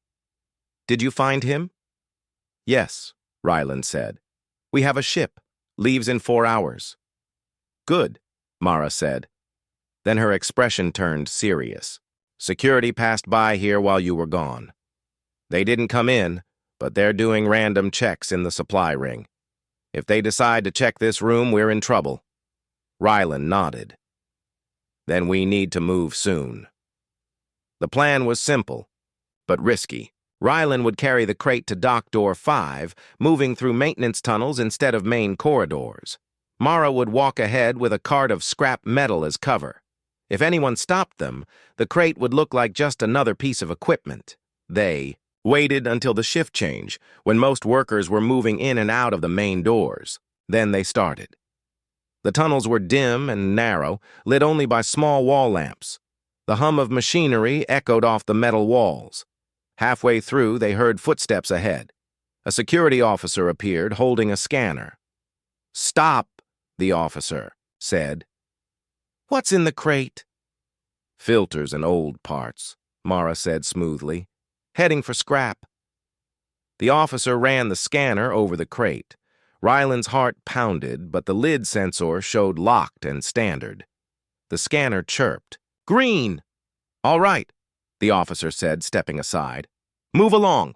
"Did you find him?" "Yes," Rylan said. "We have a ship. Leaves in 4 hours." "Good," Mara said. Then her expression turned serious. "Security passed by here while you were gone. They didn't come in, but they're doing random checks in the supply ring. If they decide to check this room, we're in trouble." Rylan nodded. "Then we need to move soon." The plan was simple, but risky. Rylan would carry the crate to dock door 5, moving through maintenance tunnels instead of main corridors. Mara would walk ahead with a cart of scrap metal as cover. If anyone stopped them, the crate would look like just another piece of equipment. They waited until the shift change, when most workers were moving in and out of the main doors. Then they started. The tunnels were dim and narrow, lit only by small wall lamps. The hum of machinery echoed off the metal walls. Halfway through, they heard footsteps ahead. A security officer appeared, holding a scanner. "Stop," the officer said. "What's in the crate?" "Filters and old parts," Mara said smoothly. "Heading for scrap." The officer ran the scanner over the crate. Rylan's heart pounded, but the lid sensor showed locked and standard. The scanner chirped. "Green!" "All right," the officer said, stepping aside. "Move along."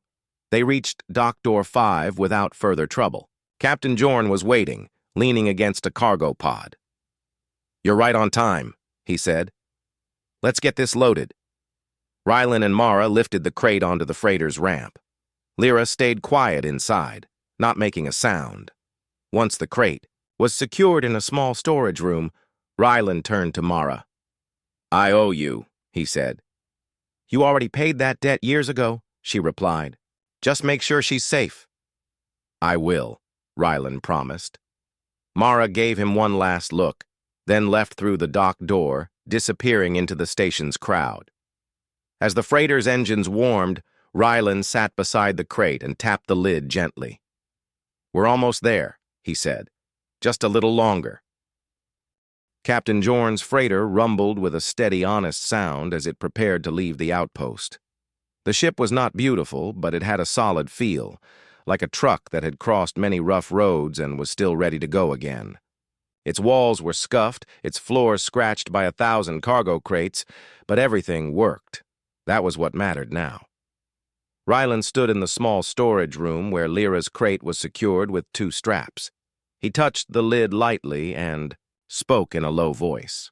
They reached dock door 5 without further trouble. Captain Jorn was waiting, leaning against a cargo pod. "You're right on time," he said. "Let's get this loaded." Rylan and Mara lifted the crate onto the freighter's ramp. Lyra stayed quiet inside, not making a sound. Once the crate was secured in a small storage room, Rylan turned to Mara. "I owe you," he said. "You already paid that debt years ago," she replied. "Just make sure she's safe." "I will," Rylan promised. Mara gave him one last look, then left through the dock door, disappearing into the station's crowd. As the freighter's engines warmed, Rylan sat beside the crate and tapped the lid gently. "We're almost there," he said. "Just a little longer." Captain Jorn's freighter rumbled with a steady, honest sound as it prepared to leave the outpost. The ship was not beautiful, but it had a solid feel, like a truck that had crossed many rough roads and was still ready to go again. Its walls were scuffed, its floors scratched by 1,000 cargo crates, but everything worked. That was what mattered now. Ryland stood in the small storage room where Lyra's crate was secured with 2 straps. He touched the lid lightly and spoke in a low voice.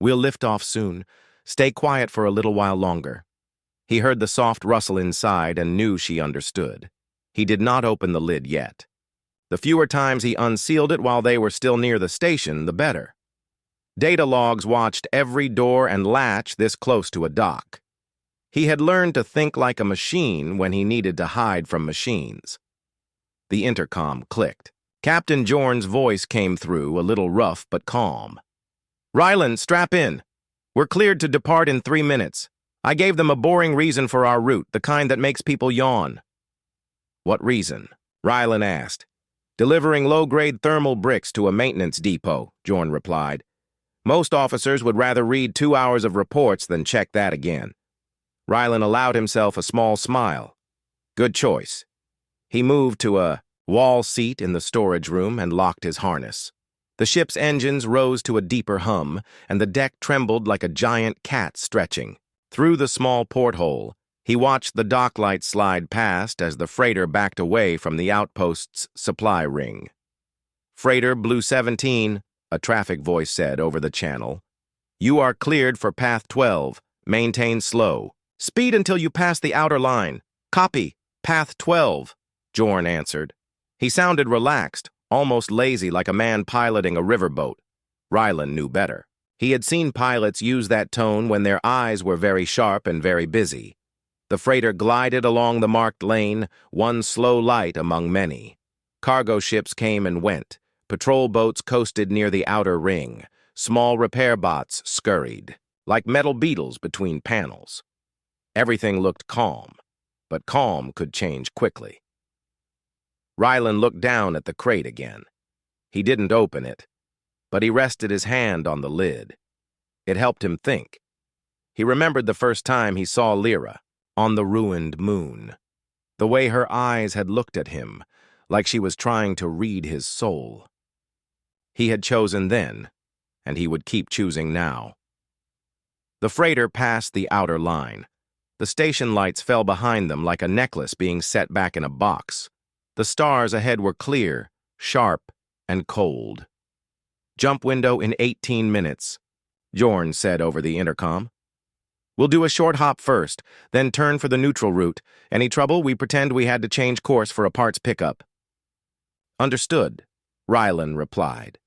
"We'll lift off soon. Stay quiet for a little while longer." He heard the soft rustle inside and knew she understood. He did not open the lid yet. The fewer times he unsealed it while they were still near the station, the better. Data logs watched every door and latch this close to a dock. He had learned to think like a machine when he needed to hide from machines. The intercom clicked. Captain Jorn's voice came through, a little rough but calm. "Ryland, strap in. We're cleared to depart in 3 minutes. I gave them a boring reason for our route, the kind that makes people yawn." "What reason?" Ryland asked. "Delivering low-grade thermal bricks to a maintenance depot," Jorn replied. "Most officers would rather read 2 hours of reports than check that again." Ryland allowed himself a small smile. "Good choice." He moved to a wall seat in the storage room and locked his harness. The ship's engines rose to a deeper hum, and the deck trembled like a giant cat stretching. Through the small porthole, he watched the dock lights slide past as the freighter backed away from the outpost's supply ring. "Freighter Blue 17, a traffic voice said over the channel. "You are cleared for path 12. Maintain slow. Speed until you pass the outer line. Copy. Path 12, Jorn answered. He sounded relaxed, almost lazy, like a man piloting a riverboat. Ryland knew better. He had seen pilots use that tone when their eyes were very sharp and very busy. The freighter glided along the marked lane, one slow light among many. Cargo ships came and went. Patrol boats coasted near the outer ring. Small repair bots scurried, like metal beetles between panels. Everything looked calm, but calm could change quickly. Ryland looked down at the crate again. He didn't open it, but he rested his hand on the lid. It helped him think. He remembered the first time he saw Lyra, on the ruined moon. The way her eyes had looked at him, like she was trying to read his soul. He had chosen then, and he would keep choosing now. The freighter passed the outer line. The station lights fell behind them like a necklace being set back in a box. The stars ahead were clear, sharp, and cold. "Jump window in 18 minutes, Jorn said over the intercom. "We'll do a short hop first, then turn for the neutral route. Any trouble, we pretend we had to change course for a parts pickup." "Understood," Ryland replied.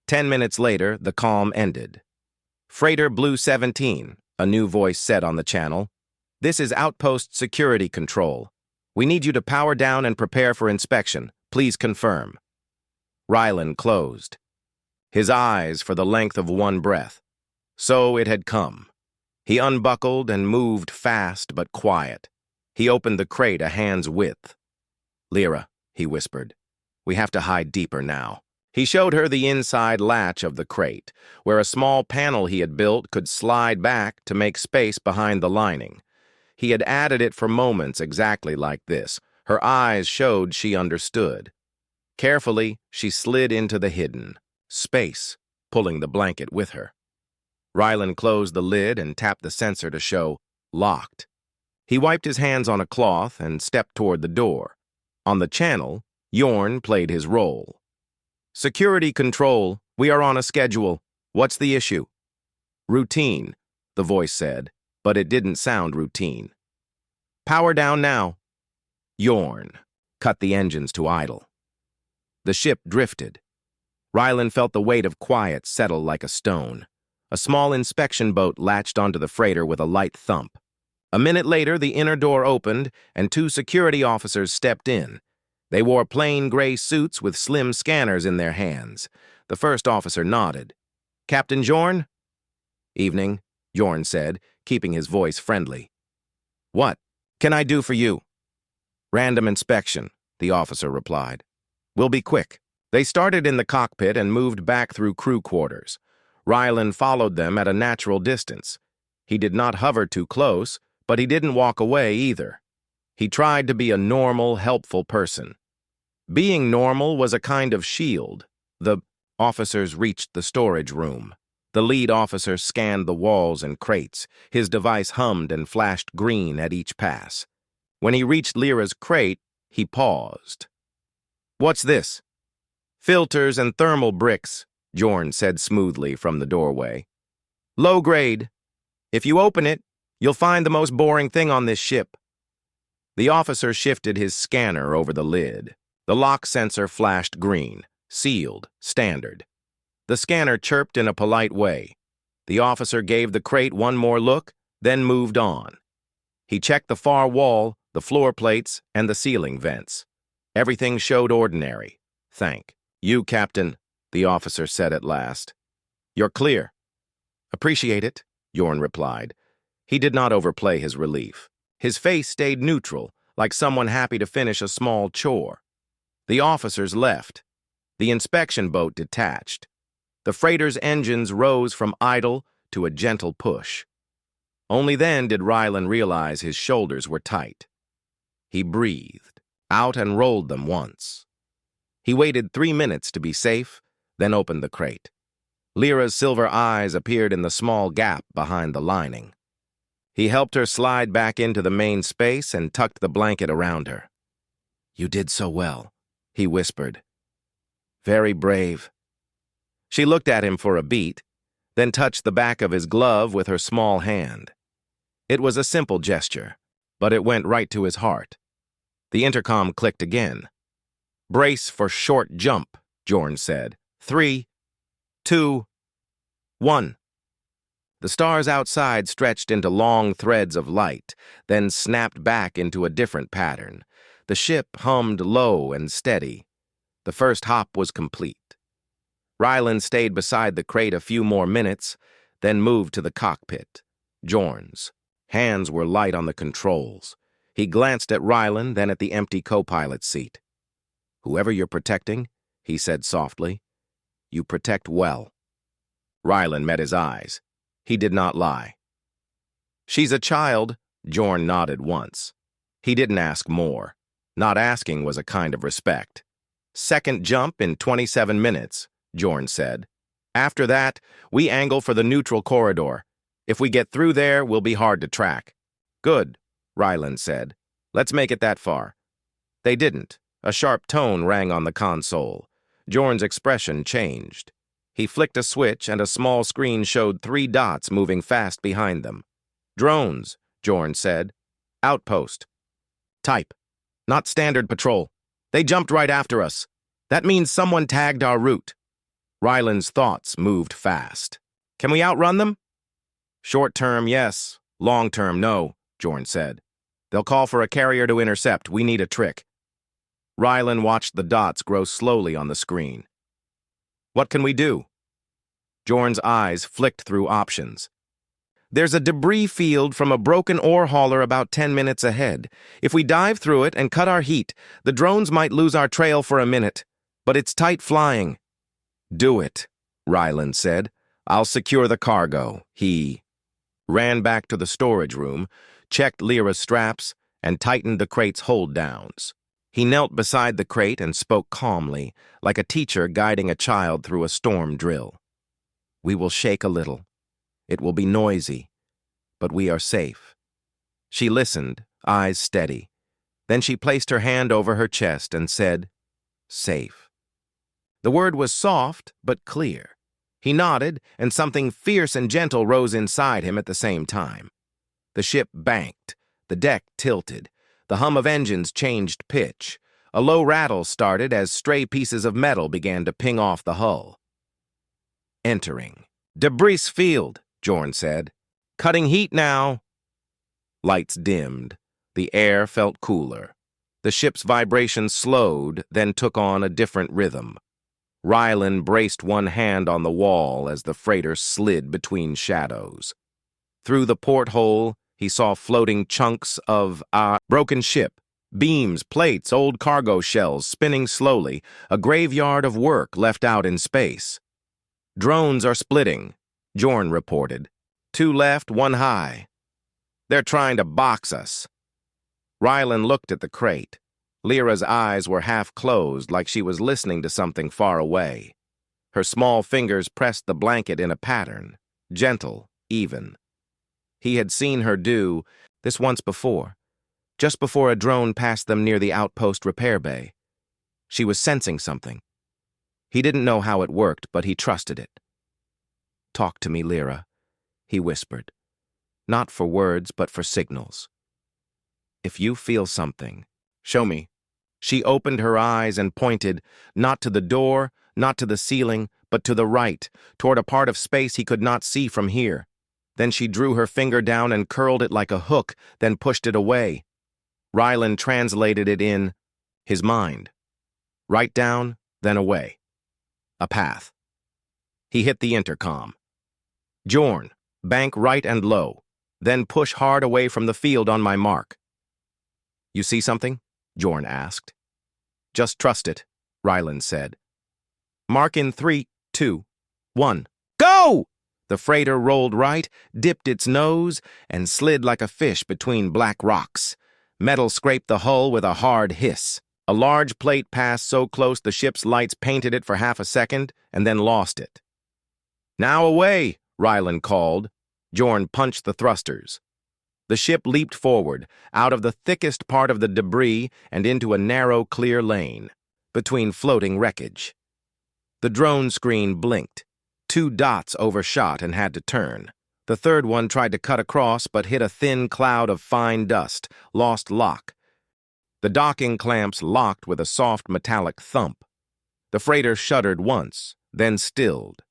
10 minutes later, the calm ended. "Freighter Blue 17, a new voice said on the channel. "This is Outpost Security Control. We need you to power down and prepare for inspection. Please confirm." Ryland closed, his eyes for the length of one breath. So it had come. He unbuckled and moved fast but quiet. He opened the crate a hand's width. "Lyra," he whispered, "we have to hide deeper now." He showed her the inside latch of the crate, where a small panel he had built could slide back to make space behind the lining. He had added it for moments exactly like this. Her eyes showed she understood. Carefully, she slid into the hidden space, pulling the blanket with her. Ryland closed the lid and tapped the sensor to show locked. He wiped his hands on a cloth and stepped toward the door. On the channel, Jorn played his role. "Security Control, we are on a schedule. What's the issue?" "Routine," the voice said, but it didn't sound routine. "Power down now." Jorn cut the engines to idle. The ship drifted. Ryland felt the weight of quiet settle like a stone. A small inspection boat latched onto the freighter with a light thump. A minute later, the inner door opened, and 2 security officers stepped in. They wore plain gray suits with slim scanners in their hands. The first officer nodded. "Captain Jorn?" "Evening," Jorn said, keeping his voice friendly. "What can I do for you?" "Random inspection," the officer replied. "We'll be quick." They started in the cockpit and moved back through crew quarters. Rylan followed them at a natural distance. He did not hover too close, but he didn't walk away either. He tried to be a normal, helpful person. Being normal was a kind of shield. The officers reached the storage room. The lead officer scanned the walls and crates. His device hummed and flashed green at each pass. When he reached Lyra's crate, he paused. "What's this?" "Filters and thermal bricks," Jorn said smoothly from the doorway. "Low grade. If you open it, you'll find the most boring thing on this ship." The officer shifted his scanner over the lid. The lock sensor flashed green. Sealed. Standard. The scanner chirped in a polite way. The officer gave the crate one more look, then moved on. He checked the far wall, the floor plates, and the ceiling vents. Everything showed ordinary. "Thank you, Captain," the officer said at last. "You're clear." "Appreciate it," Jorn replied. He did not overplay his relief. His face stayed neutral, like someone happy to finish a small chore. The officers left. The inspection boat detached. The freighter's engines rose from idle to a gentle push. Only then did Rylan realize his shoulders were tight. He breathed out and rolled them once. He waited 3 minutes to be safe, then opened the crate. Lyra's silver eyes appeared in the small gap behind the lining. He helped her slide back into the main space and tucked the blanket around her. "You did so well," he whispered. "Very brave." She looked at him for a beat, then touched the back of his glove with her small hand. It was a simple gesture, but it went right to his heart. The intercom clicked again. "Brace for short jump," Jorn said. 3, 2, 1. The stars outside stretched into long threads of light, then snapped back into a different pattern. The ship hummed low and steady. The first hop was complete. Rylan stayed beside the crate a few more minutes, then moved to the cockpit. Jorn's hands were light on the controls. He glanced at Rylan, then at the empty co-pilot's seat. "Whoever you're protecting," he said softly, "you protect well." Rylan met his eyes. He did not lie. "She's a child," Jorn nodded once. He didn't ask more. Not asking was a kind of respect. "Second jump in 27 minutes, Jorn said. "After that, we angle for the neutral corridor. If we get through there, we'll be hard to track." "Good," Rylan said. "Let's make it that far." They didn't. A sharp tone rang on the console. Jorn's expression changed. He flicked a switch and a small screen showed 3 dots moving fast behind them. "Drones," Jorn said. "Outpost." "Type. Not standard patrol. They jumped right after us. That means someone tagged our route." Rylan's thoughts moved fast. "Can we outrun them?" "Short term, yes. Long term, no," Jorn said. "They'll call for a carrier to intercept. We need a trick." Rylan watched the dots grow slowly on the screen. "What can we do?" Jorn's eyes flicked through options. "There's a debris field from a broken ore hauler about 10 minutes ahead. If we dive through it and cut our heat, the drones might lose our trail for a minute. But it's tight flying." "Do it," Rylan said. "I'll secure the cargo." He ran back to the storage room, checked Lyra's straps, and tightened the crate's hold-downs. He knelt beside the crate and spoke calmly, like a teacher guiding a child through a storm drill. "We will shake a little. It will be noisy, but we are safe." She listened, eyes steady. Then she placed her hand over her chest and said, "Safe." The word was soft, but clear. He nodded, and something fierce and gentle rose inside him at the same time. The ship banked. The deck tilted. The hum of engines changed pitch. A low rattle started as stray pieces of metal began to ping off the hull. "Entering. Debris field," Jorn said. "Cutting heat now." Lights dimmed. The air felt cooler. The ship's vibrations slowed, then took on a different rhythm. Rylan braced one hand on the wall as the freighter slid between shadows. Through the porthole, he saw floating chunks of a broken ship. Beams, plates, old cargo shells spinning slowly, a graveyard of work left out in space. Drones are splitting, Jorn reported. 2 left, 1 high. They're trying to box us. Rylan looked at the crate. Lyra's eyes were half closed, like she was listening to something far away. Her small fingers pressed the blanket in a pattern, gentle, even. He had seen her do this once before, just before a drone passed them near the outpost repair bay. She was sensing something. He didn't know how it worked, but he trusted it. "Talk to me, Lyra," he whispered. "Not for words, but for signals. If you feel something, show me." She opened her eyes and pointed, not to the door, not to the ceiling, but to the right, toward a part of space he could not see from here. Then she drew her finger down and curled it like a hook, then pushed it away. Rylan translated it in his mind. Right down, then away. A path. He hit the intercom. "Jorn, bank right and low, then push hard away from the field on my mark." "You see something?" Jorn asked. "Just trust it," Rylan said. "Mark in 3, 2, 1. Go!" The freighter rolled right, dipped its nose, and slid like a fish between black rocks. Metal scraped the hull with a hard hiss. A large plate passed so close the ship's lights painted it for half a second, and then lost it. "Now away!" Rylan called. Jorn punched the thrusters. The ship leaped forward, out of the thickest part of the debris and into a narrow, clear lane, between floating wreckage. The drone screen blinked. 2 dots overshot and had to turn. The third one tried to cut across but hit a thin cloud of fine dust, lost lock. The docking clamps locked with a soft metallic thump. The freighter shuddered once, then stilled.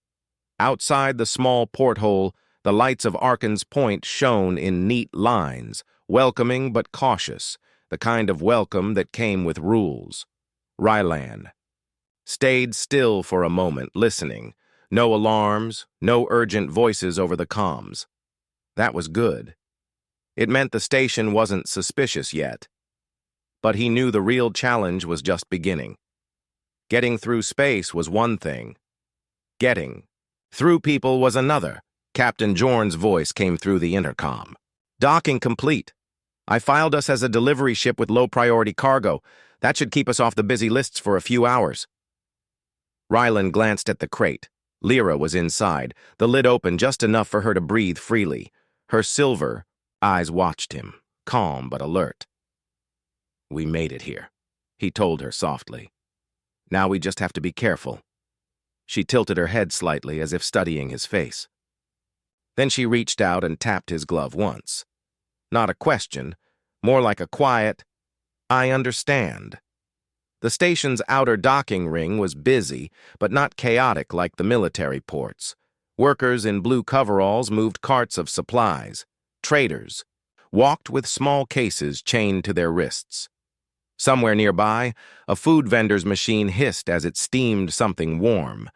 Outside the small porthole, the lights of Arkan's Point shone in neat lines, welcoming but cautious, the kind of welcome that came with rules. Rylan stayed still for a moment, listening. No alarms, no urgent voices over the comms. That was good. It meant the station wasn't suspicious yet. But he knew the real challenge was just beginning. Getting through space was one thing. Getting through people was another. Captain Jorn's voice came through the intercom. "Docking complete. I filed us as a delivery ship with low-priority cargo. That should keep us off the busy lists for a few hours." Rylan glanced at the crate. Lyra was inside, the lid open just enough for her to breathe freely. Her silver eyes watched him, calm but alert. "We made it here," he told her softly. "Now we just have to be careful." She tilted her head slightly as if studying his face. Then she reached out and tapped his glove once. Not a question, more like a quiet, "I understand." The station's outer docking ring was busy, but not chaotic like the military ports. Workers in blue coveralls moved carts of supplies. Traders walked with small cases chained to their wrists. Somewhere nearby, a food vendor's machine hissed as it steamed something warm.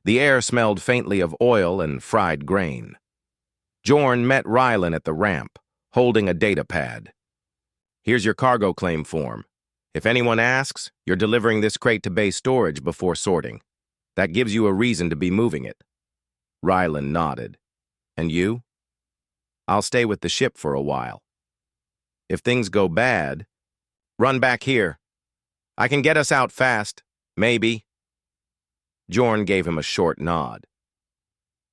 The air smelled faintly of oil and fried grain. Jorn met Rylan at the ramp, holding a data pad. "Here's your cargo claim form. If anyone asks, you're delivering this crate to base storage before sorting. That gives you a reason to be moving it." Rylan nodded. "And you?" "I'll stay with the ship for a while. If things go bad, run back here. I can get us out fast, maybe." Jorn gave him a short nod.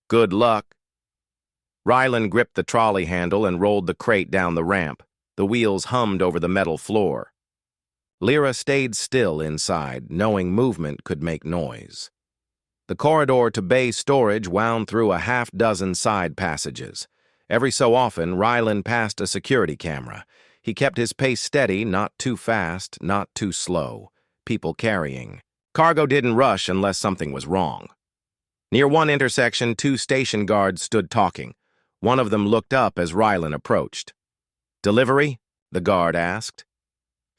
"Good luck." Rylan gripped the trolley handle and rolled the crate down the ramp. The wheels hummed over the metal floor. Lyra stayed still inside, knowing movement could make noise. The corridor to base storage wound through a half-dozen side passages. Every so often, Rylan passed a security camera. He kept his pace steady, not too fast, not too slow. People carrying. Cargo didn't rush unless something was wrong. Near one intersection, 2 station guards stood talking. One of them looked up as Rylan approached. "Delivery?" the guard asked.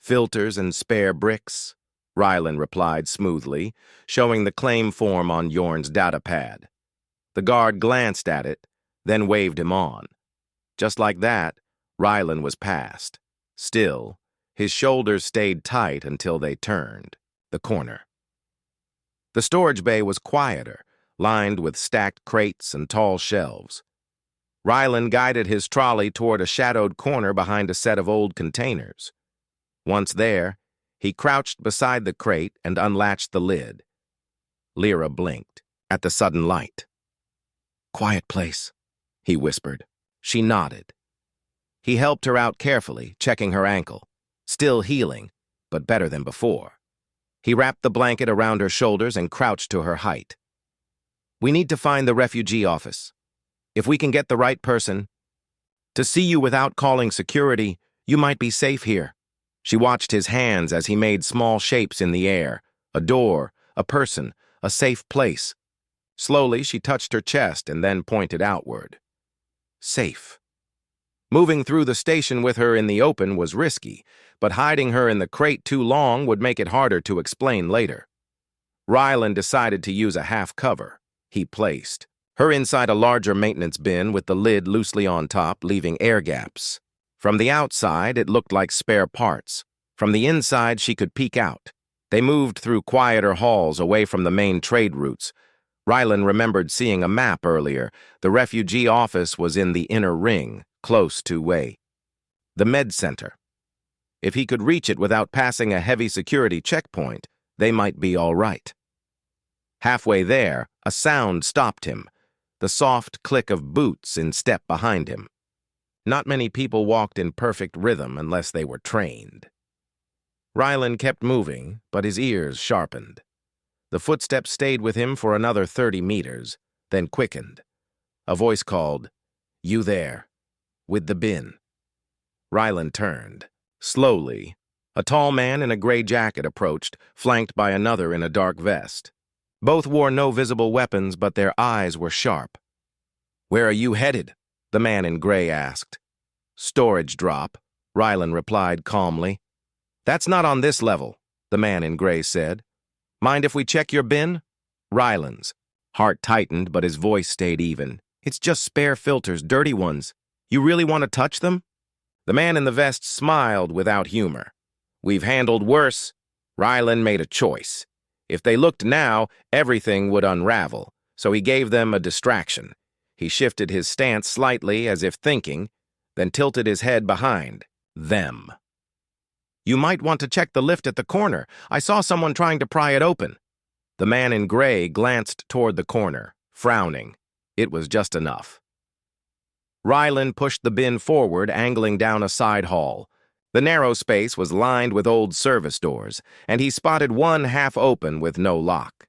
"Filters and spare bricks," Rylan replied smoothly, showing the claim form on Jorn's data pad. The guard glanced at it, then waved him on. Just like that, Rylan was past. Still, His shoulders stayed tight until they turned the corner. The storage bay was quieter, lined with stacked crates and tall shelves. Rylan guided his trolley toward a shadowed corner behind a set of old containers. Once there, he crouched beside the crate and unlatched the lid. Lyra blinked at the sudden light. "Quiet place," he whispered. She nodded. He helped her out carefully, checking her ankle. Still healing, but better than before. He wrapped the blanket around her shoulders and crouched to her height. "We need to find the refugee office. If we can get the right person to see you without calling security, you might be safe here." She watched his hands as he made small shapes in the air, a door, a person, a safe place. Slowly, she touched her chest and then pointed outward. Safe. Moving through the station with her in the open was risky, but hiding her in the crate too long would make it harder to explain later. Rylan decided to use a half cover. He placed her inside a larger maintenance bin with the lid loosely on top, leaving air gaps. From the outside, it looked like spare parts. From the inside, she could peek out. They moved through quieter halls away from the main trade routes. Rylan remembered seeing a map earlier. The refugee office was in the inner ring, close to the med center. If he could reach it without passing a heavy security checkpoint, they might be all right. Halfway there, a sound stopped him, the soft click of boots in step behind him. Not many people walked in perfect rhythm unless they were trained. Rylan kept moving, but his ears sharpened. The footsteps stayed with him for another 30 meters, then quickened. A voice called, "You there, with the bin." Rylan turned. Slowly, a tall man in a gray jacket approached, flanked by another in a dark vest. Both wore no visible weapons, but their eyes were sharp. "Where are you headed?" the man in gray asked. "Storage drop," Rylan replied calmly. "That's not on this level," the man in gray said. "Mind if we check your bin?" Rylan's heart tightened, but his voice stayed even. "It's just spare filters, dirty ones. You really want to touch them?" The man in the vest smiled without humor. "We've handled worse." Rylan made a choice. If they looked now, everything would unravel, so he gave them a distraction. He shifted his stance slightly as if thinking, then tilted his head behind them. "You might want to check the lift at the corner. I saw someone trying to pry it open." The man in gray glanced toward the corner, frowning. It was just enough. Rylan pushed the bin forward, angling down a side hall. The narrow space was lined with old service doors, and he spotted one half open with no lock.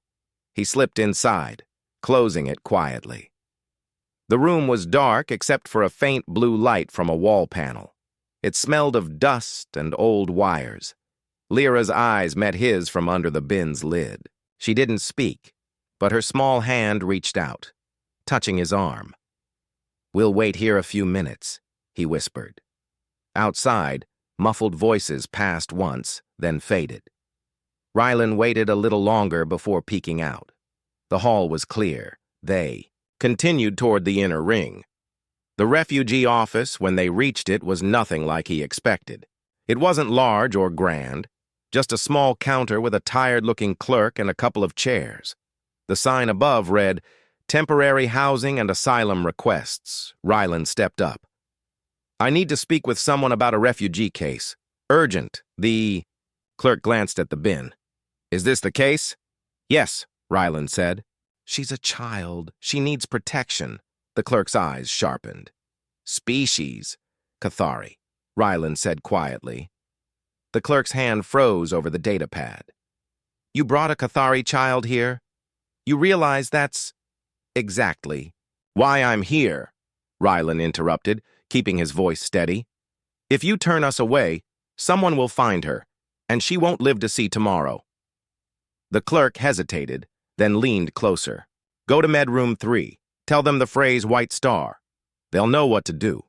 He slipped inside, closing it quietly. The room was dark except for a faint blue light from a wall panel. It smelled of dust and old wires. Lyra's eyes met his from under the bin's lid. She didn't speak, but her small hand reached out, touching his arm. "We'll wait here a few minutes," he whispered. Outside, muffled voices passed once, then faded. Rylan waited a little longer before peeking out. The hall was clear. They continued toward the inner ring. The refugee office, when they reached it, was nothing like he expected. It wasn't large or grand, just a small counter with a tired-looking clerk and a couple of chairs. The sign above read, "Temporary Housing and Asylum Requests." Rylan stepped up. "I need to speak with someone about a refugee case. Urgent." The clerk glanced at the bin. "Is this the case?" "Yes," Rylan said. "She's a child. She needs protection." The clerk's eyes sharpened. "Species, Cathari," Rylan said quietly. The clerk's hand froze over the data pad. "You brought a Cathari child here? You realize that's—" "Exactly why I'm here," Rylan interrupted, keeping his voice steady. "If you turn us away, someone will find her, and she won't live to see tomorrow." The clerk hesitated, then leaned closer. "Go to Medroom 3. Tell them the phrase White Star. They'll know what to do."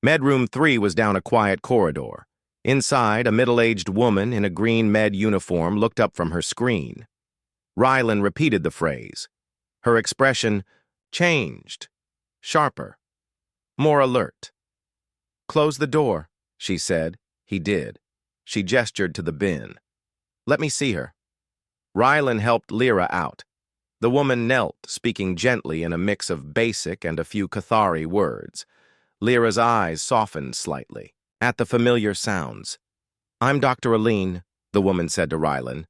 Medroom 3 was down a quiet corridor. Inside, a middle-aged woman in a green med uniform looked up from her screen. Rylan repeated the phrase. Her expression changed, sharper, more alert. "Close the door," she said. He did. She gestured to the bin. "Let me see her." Rylan helped Lyra out. The woman knelt, speaking gently in a mix of basic and a few Cathari words. Lyra's eyes softened slightly at the familiar sounds. "I'm Dr. Aline," the woman said to Rylan.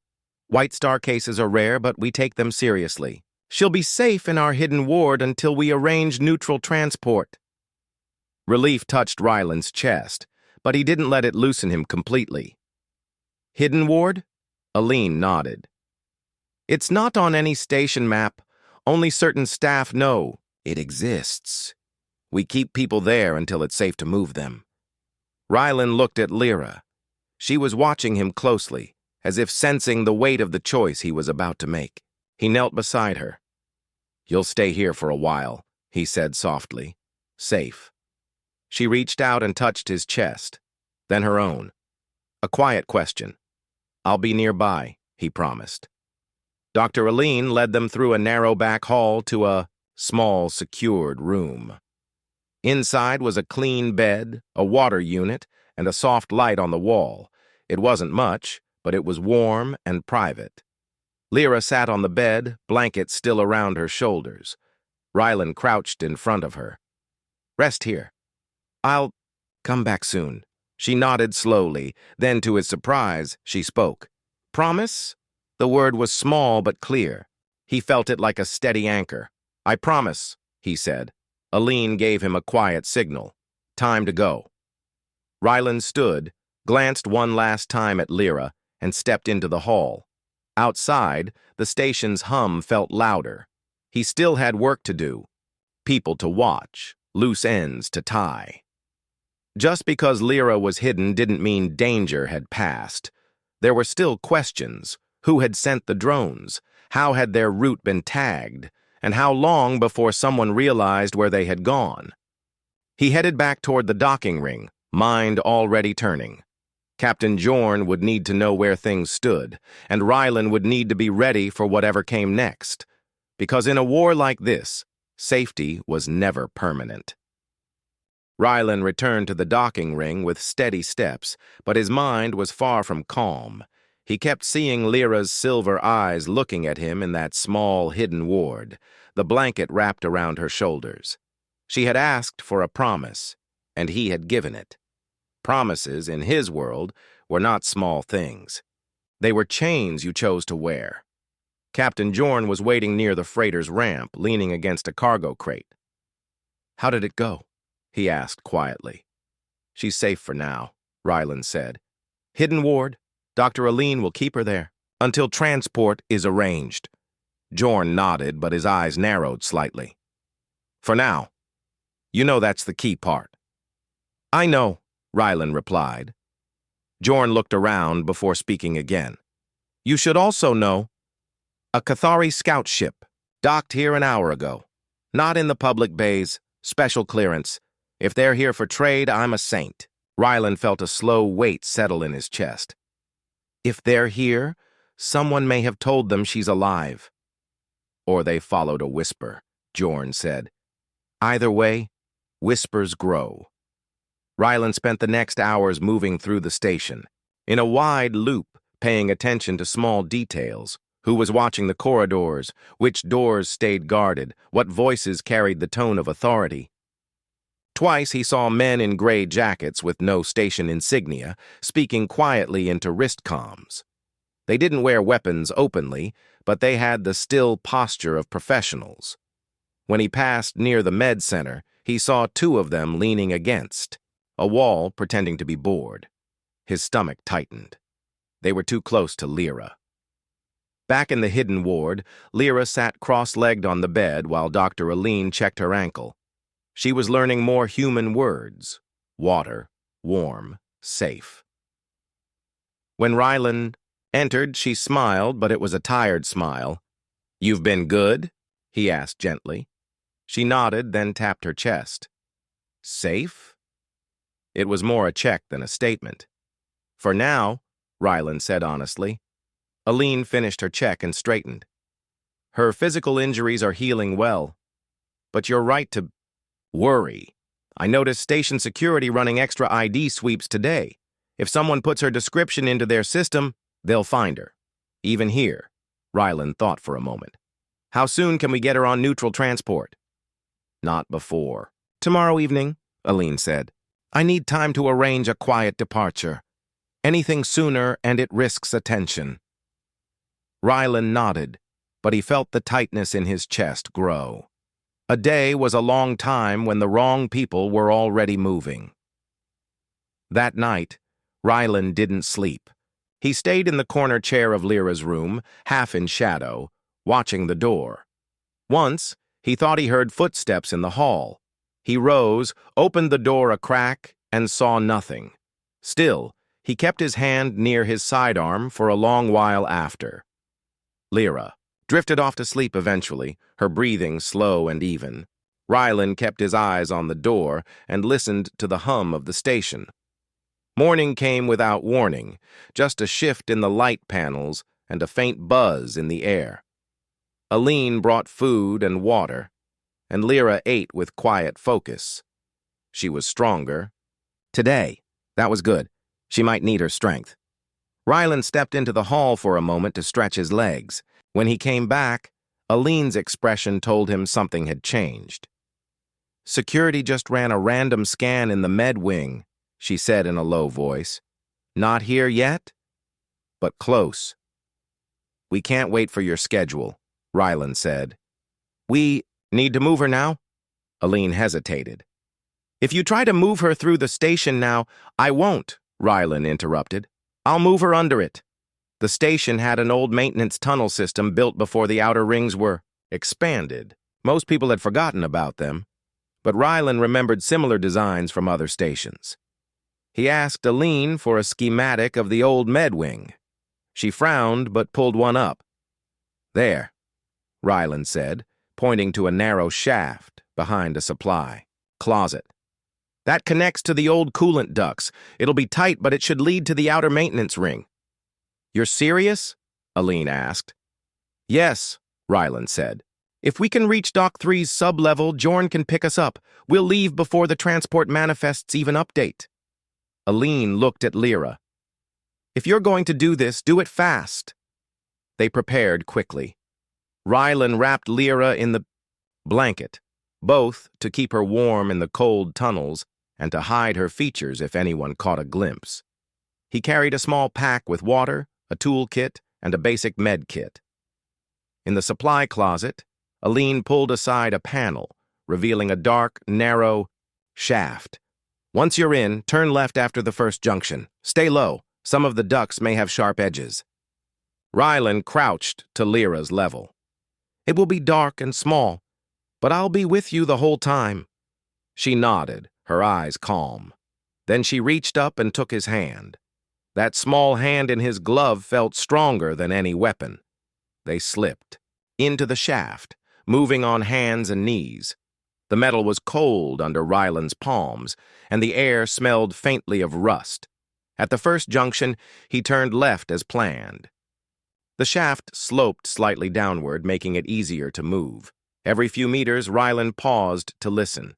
"White Star cases are rare, but we take them seriously. She'll be safe in our hidden ward until we arrange neutral transport." Relief touched Rylan's chest, but he didn't let it loosen him completely. "Hidden ward?" Aline nodded. "It's not on any station map. Only certain staff know it exists. We keep people there until it's safe to move them." Rylan looked at Lyra. She was watching him closely, as if sensing the weight of the choice he was about to make. He knelt beside her. "You'll stay here for a while," he said softly. "Safe." She reached out and touched his chest, then her own. A quiet question. "I'll be nearby," he promised. Dr. Aline led them through a narrow back hall to a small, secured room. Inside was a clean bed, a water unit, and a soft light on the wall. It wasn't much, but it was warm and private. Lyra sat on the bed, blankets still around her shoulders. Rylan crouched in front of her. "Rest here. I'll come back soon." She nodded slowly, then to his surprise, she spoke. "Promise?" The word was small but clear. He felt it like a steady anchor. "I promise," he said. Aline gave him a quiet signal. "Time to go." Rylan stood, glanced one last time at Lyra, and stepped into the hall. Outside, the station's hum felt louder. He still had work to do. People to watch, loose ends to tie. Just because Lyra was hidden didn't mean danger had passed. There were still questions. Who had sent the drones? How had their route been tagged? And how long before someone realized where they had gone? He headed back toward the docking ring, mind already turning. Captain Jorn would need to know where things stood, and Rylan would need to be ready for whatever came next. Because in a war like this, safety was never permanent. Rylan returned to the docking ring with steady steps, but his mind was far from calm. He kept seeing Lyra's silver eyes looking at him in that small, hidden ward, the blanket wrapped around her shoulders. She had asked for a promise, and he had given it. Promises, in his world, were not small things. They were chains you chose to wear. Captain Jorn was waiting near the freighter's ramp, leaning against a cargo crate. "How did it go?" he asked quietly. "She's safe for now," Rylan said. "Hidden ward. Dr. Aline will keep her there until transport is arranged." Jorn nodded, but his eyes narrowed slightly. "For now. You know that's the key part." "I know," Rylan replied. Jorn looked around before speaking again. "You should also know. A Cathari scout ship docked here an hour ago. Not in the public bays, special clearance. If they're here for trade, I'm a saint." Rylan felt a slow weight settle in his chest. "If they're here, someone may have told them she's alive." "Or they followed a whisper," Jorn said. "Either way, whispers grow." Rylan spent the next hours moving through the station, in a wide loop, paying attention to small details. Who was watching the corridors, which doors stayed guarded, what voices carried the tone of authority. Twice he saw men in gray jackets with no station insignia, speaking quietly into wrist comms. They didn't wear weapons openly, but they had the still posture of professionals. When he passed near the med center, he saw two of them leaning against a wall, pretending to be bored. His stomach tightened. They were too close to Lyra. Back in the hidden ward, Lyra sat cross-legged on the bed while Dr. Aline checked her ankle. She was learning more human words: water, warm, safe. When Rylan entered, she smiled, but it was a tired smile. "You've been good?" he asked gently. She nodded, then tapped her chest. "Safe?" It was more a check than a statement. "For now," Rylan said honestly. Aline finished her check and straightened. "Her physical injuries are healing well. But you're right to worry. I noticed station security running extra ID sweeps today. If someone puts her description into their system, they'll find her. Even here, Rylan thought for a moment. How soon can we get her on neutral transport? Not before. Tomorrow evening, Aline said. I need time to arrange a quiet departure. Anything sooner and it risks attention. Rylan nodded, but he felt the tightness in his chest grow. A day was a long time when the wrong people were already moving. That night, Rylan didn't sleep. He stayed in the corner chair of Lyra's room, half in shadow, watching the door. Once, he thought he heard footsteps in the hall. He rose, opened the door a crack, and saw nothing. Still, he kept his hand near his sidearm for a long while after. Lyra drifted off to sleep eventually, her breathing slow and even. Rylan kept his eyes on the door and listened to the hum of the station. Morning came without warning, just a shift in the light panels and a faint buzz in the air. Aline brought food and water, and Lyra ate with quiet focus. She was stronger. Today, that was good. She might need her strength. Rylan stepped into the hall for a moment to stretch his legs. When he came back, Aline's expression told him something had changed. Security just ran a random scan in the med wing, she said in a low voice. Not here yet, but close. We can't wait for your schedule, Rylan said. We need to move her now? Aline hesitated. If you try to move her through the station now, I won't, Rylan interrupted. I'll move her under it. The station had an old maintenance tunnel system built before the outer rings were expanded. Most people had forgotten about them, but Rylan remembered similar designs from other stations. He asked Aline for a schematic of the old med wing. She frowned but pulled one up. There, Rylan said, pointing to a narrow shaft behind a supply closet. That connects to the old coolant ducts. It'll be tight, but it should lead to the outer maintenance ring. You're serious? Aline asked. Yes, Rylan said. If we can reach Dock 3's sub-level, Jorn can pick us up. We'll leave before the transport manifests even update. Aline looked at Lyra. If you're going to do this, do it fast. They prepared quickly. Rylan wrapped Lyra in the blanket, both to keep her warm in the cold tunnels and to hide her features if anyone caught a glimpse. He carried a small pack with water, a tool kit, and a basic med kit. In the supply closet, Aline pulled aside a panel, revealing a dark, narrow shaft. Once you're in, turn left after the first junction. Stay low. Some of the ducts may have sharp edges. Rylan crouched to Lyra's level. It will be dark and small, but I'll be with you the whole time. She nodded, her eyes calm. Then she reached up and took his hand. That small hand in his glove felt stronger than any weapon. They slipped into the shaft, moving on hands and knees. The metal was cold under Rylan's palms, and the air smelled faintly of rust. At the first junction, he turned left as planned. The shaft sloped slightly downward, making it easier to move. Every few meters, Rylan paused to listen.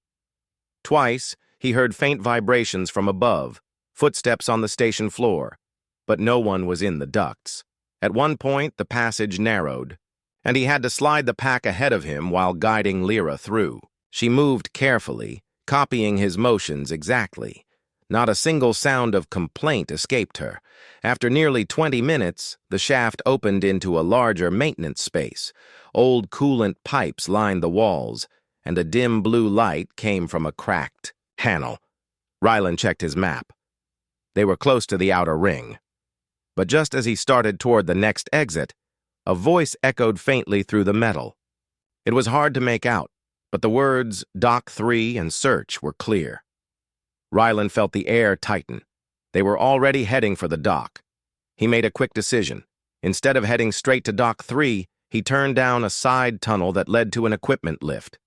Twice, he heard faint vibrations from above, footsteps on the station floor, but no one was in the ducts. At one point, the passage narrowed, and he had to slide the pack ahead of him while guiding Lyra through. She moved carefully, copying his motions exactly. Not a single sound of complaint escaped her. After nearly 20 minutes, the shaft opened into a larger maintenance space. Old coolant pipes lined the walls, and a dim blue light came from a cracked panel. Rylan checked his map. They were close to the outer ring. But just as he started toward the next exit, a voice echoed faintly through the metal. It was hard to make out, but the words Dock 3 and Search were clear. Rylan felt the air tighten. They were already heading for the dock. He made a quick decision. Instead of heading straight to Dock 3, he turned down a side tunnel that led to an equipment lift.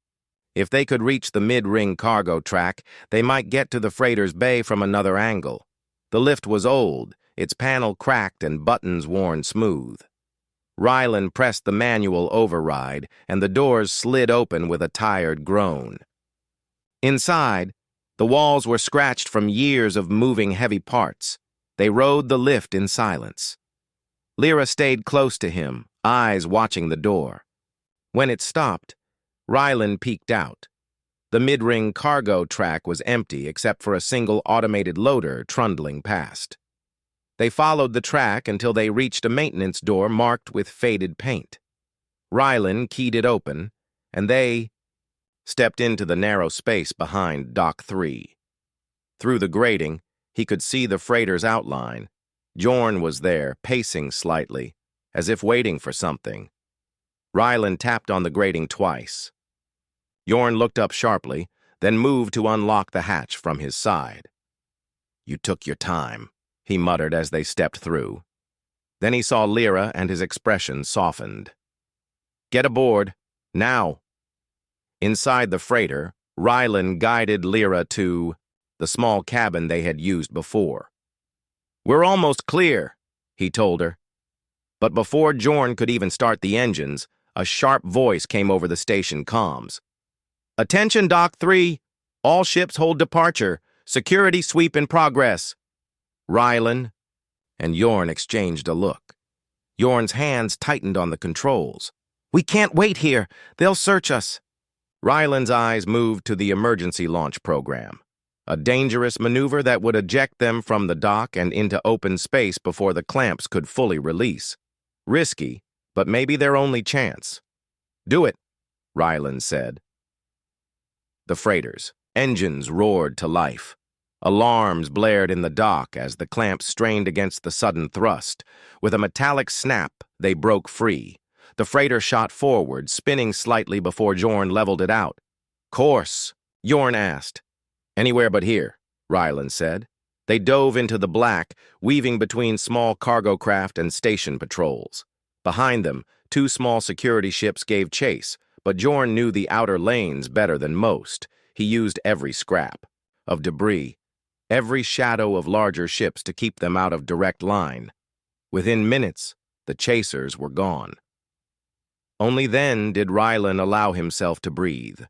If they could reach the mid-ring cargo track, they might get to the freighter's bay from another angle. The lift was old, its panel cracked and buttons worn smooth. Rylan pressed the manual override, and the doors slid open with a tired groan. Inside, the walls were scratched from years of moving heavy parts. They rode the lift in silence. Lyra stayed close to him, eyes watching the door. When it stopped, Rylan peeked out. The mid-ring cargo track was empty except for a single automated loader trundling past. They followed the track until they reached a maintenance door marked with faded paint. Rylan keyed it open, and they stepped into the narrow space behind Dock 3. Through the grating, he could see the freighter's outline. Jorn was there, pacing slightly, as if waiting for something. Rylan tapped on the grating twice. Jorn looked up sharply, then moved to unlock the hatch from his side. "You took your time," he muttered as they stepped through. Then he saw Lyra and his expression softened. "Get aboard, now." Inside the freighter, Rylan guided Lyra to the small cabin they had used before. "We're almost clear," he told her. But before Jorn could even start the engines, a sharp voice came over the station comms. "Attention, Dock 3. All ships hold departure. Security sweep in progress." Rylan and Jorn exchanged a look. Jorn's hands tightened on the controls. "We can't wait here. They'll search us." Rylan's eyes moved to the emergency launch program, a dangerous maneuver that would eject them from the dock and into open space before the clamps could fully release. Risky, but maybe their only chance. "Do it," Rylan said. The freighter's engines roared to life. Alarms blared in the dock as the clamps strained against the sudden thrust. With a metallic snap, they broke free. The freighter shot forward, spinning slightly before Jorn leveled it out. "Course?" Jorn asked. "Anywhere but here," Rylan said. They dove into the black, weaving between small cargo craft and station patrols. Behind them, two small security ships gave chase, but Jorn knew the outer lanes better than most. He used every scrap of debris, every shadow of larger ships to keep them out of direct line. Within minutes, the chasers were gone. Only then did Rylan allow himself to breathe.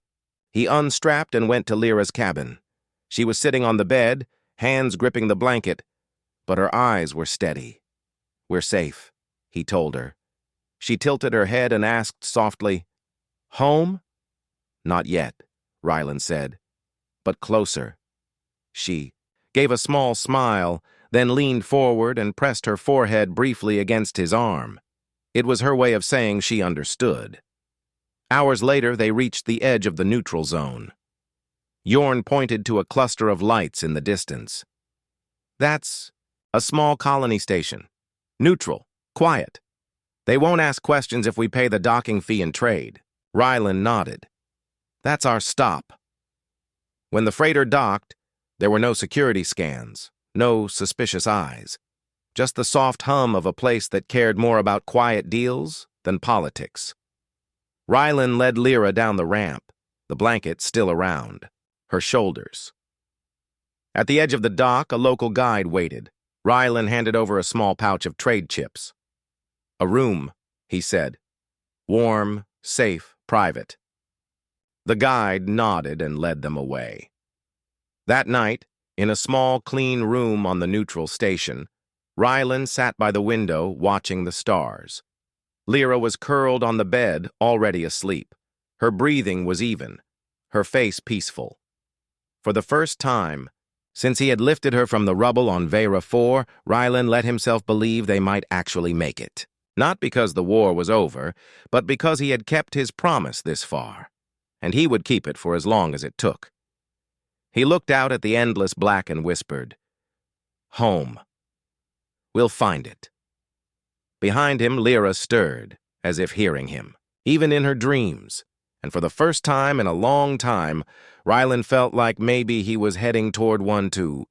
He unstrapped and went to Lyra's cabin. She was sitting on the bed, hands gripping the blanket, but her eyes were steady. "We're safe," he told her. She tilted her head and asked softly, "Home?" "Not yet," Rylan said, "but closer." She gave a small smile, then leaned forward and pressed her forehead briefly against his arm. It was her way of saying she understood. Hours later, they reached the edge of the neutral zone. Jorn pointed to a cluster of lights in the distance. "That's a small colony station. Neutral, quiet. They won't ask questions if we pay the docking fee and trade." Rylan nodded. "That's our stop." When the freighter docked, there were no security scans, no suspicious eyes. Just the soft hum of a place that cared more about quiet deals than politics. Rylan led Lyra down the ramp, the blanket still around her shoulders. At the edge of the dock, a local guide waited. Rylan handed over a small pouch of trade chips. "A room," he said. "Warm, safe, private." The guide nodded and led them away. That night, in a small, clean room on the neutral station, Rylan sat by the window watching the stars. Lyra was curled on the bed, already asleep. Her breathing was even, her face peaceful. For the first time, since he had lifted her from the rubble on Vera 4, Rylan let himself believe they might actually make it. Not because the war was over, but because he had kept his promise this far, and he would keep it for as long as it took. He looked out at the endless black and whispered, "Home. We'll find it." Behind him, Lyra stirred, as if hearing him, even in her dreams, and for the first time in a long time, Rylan felt like maybe he was heading toward one too.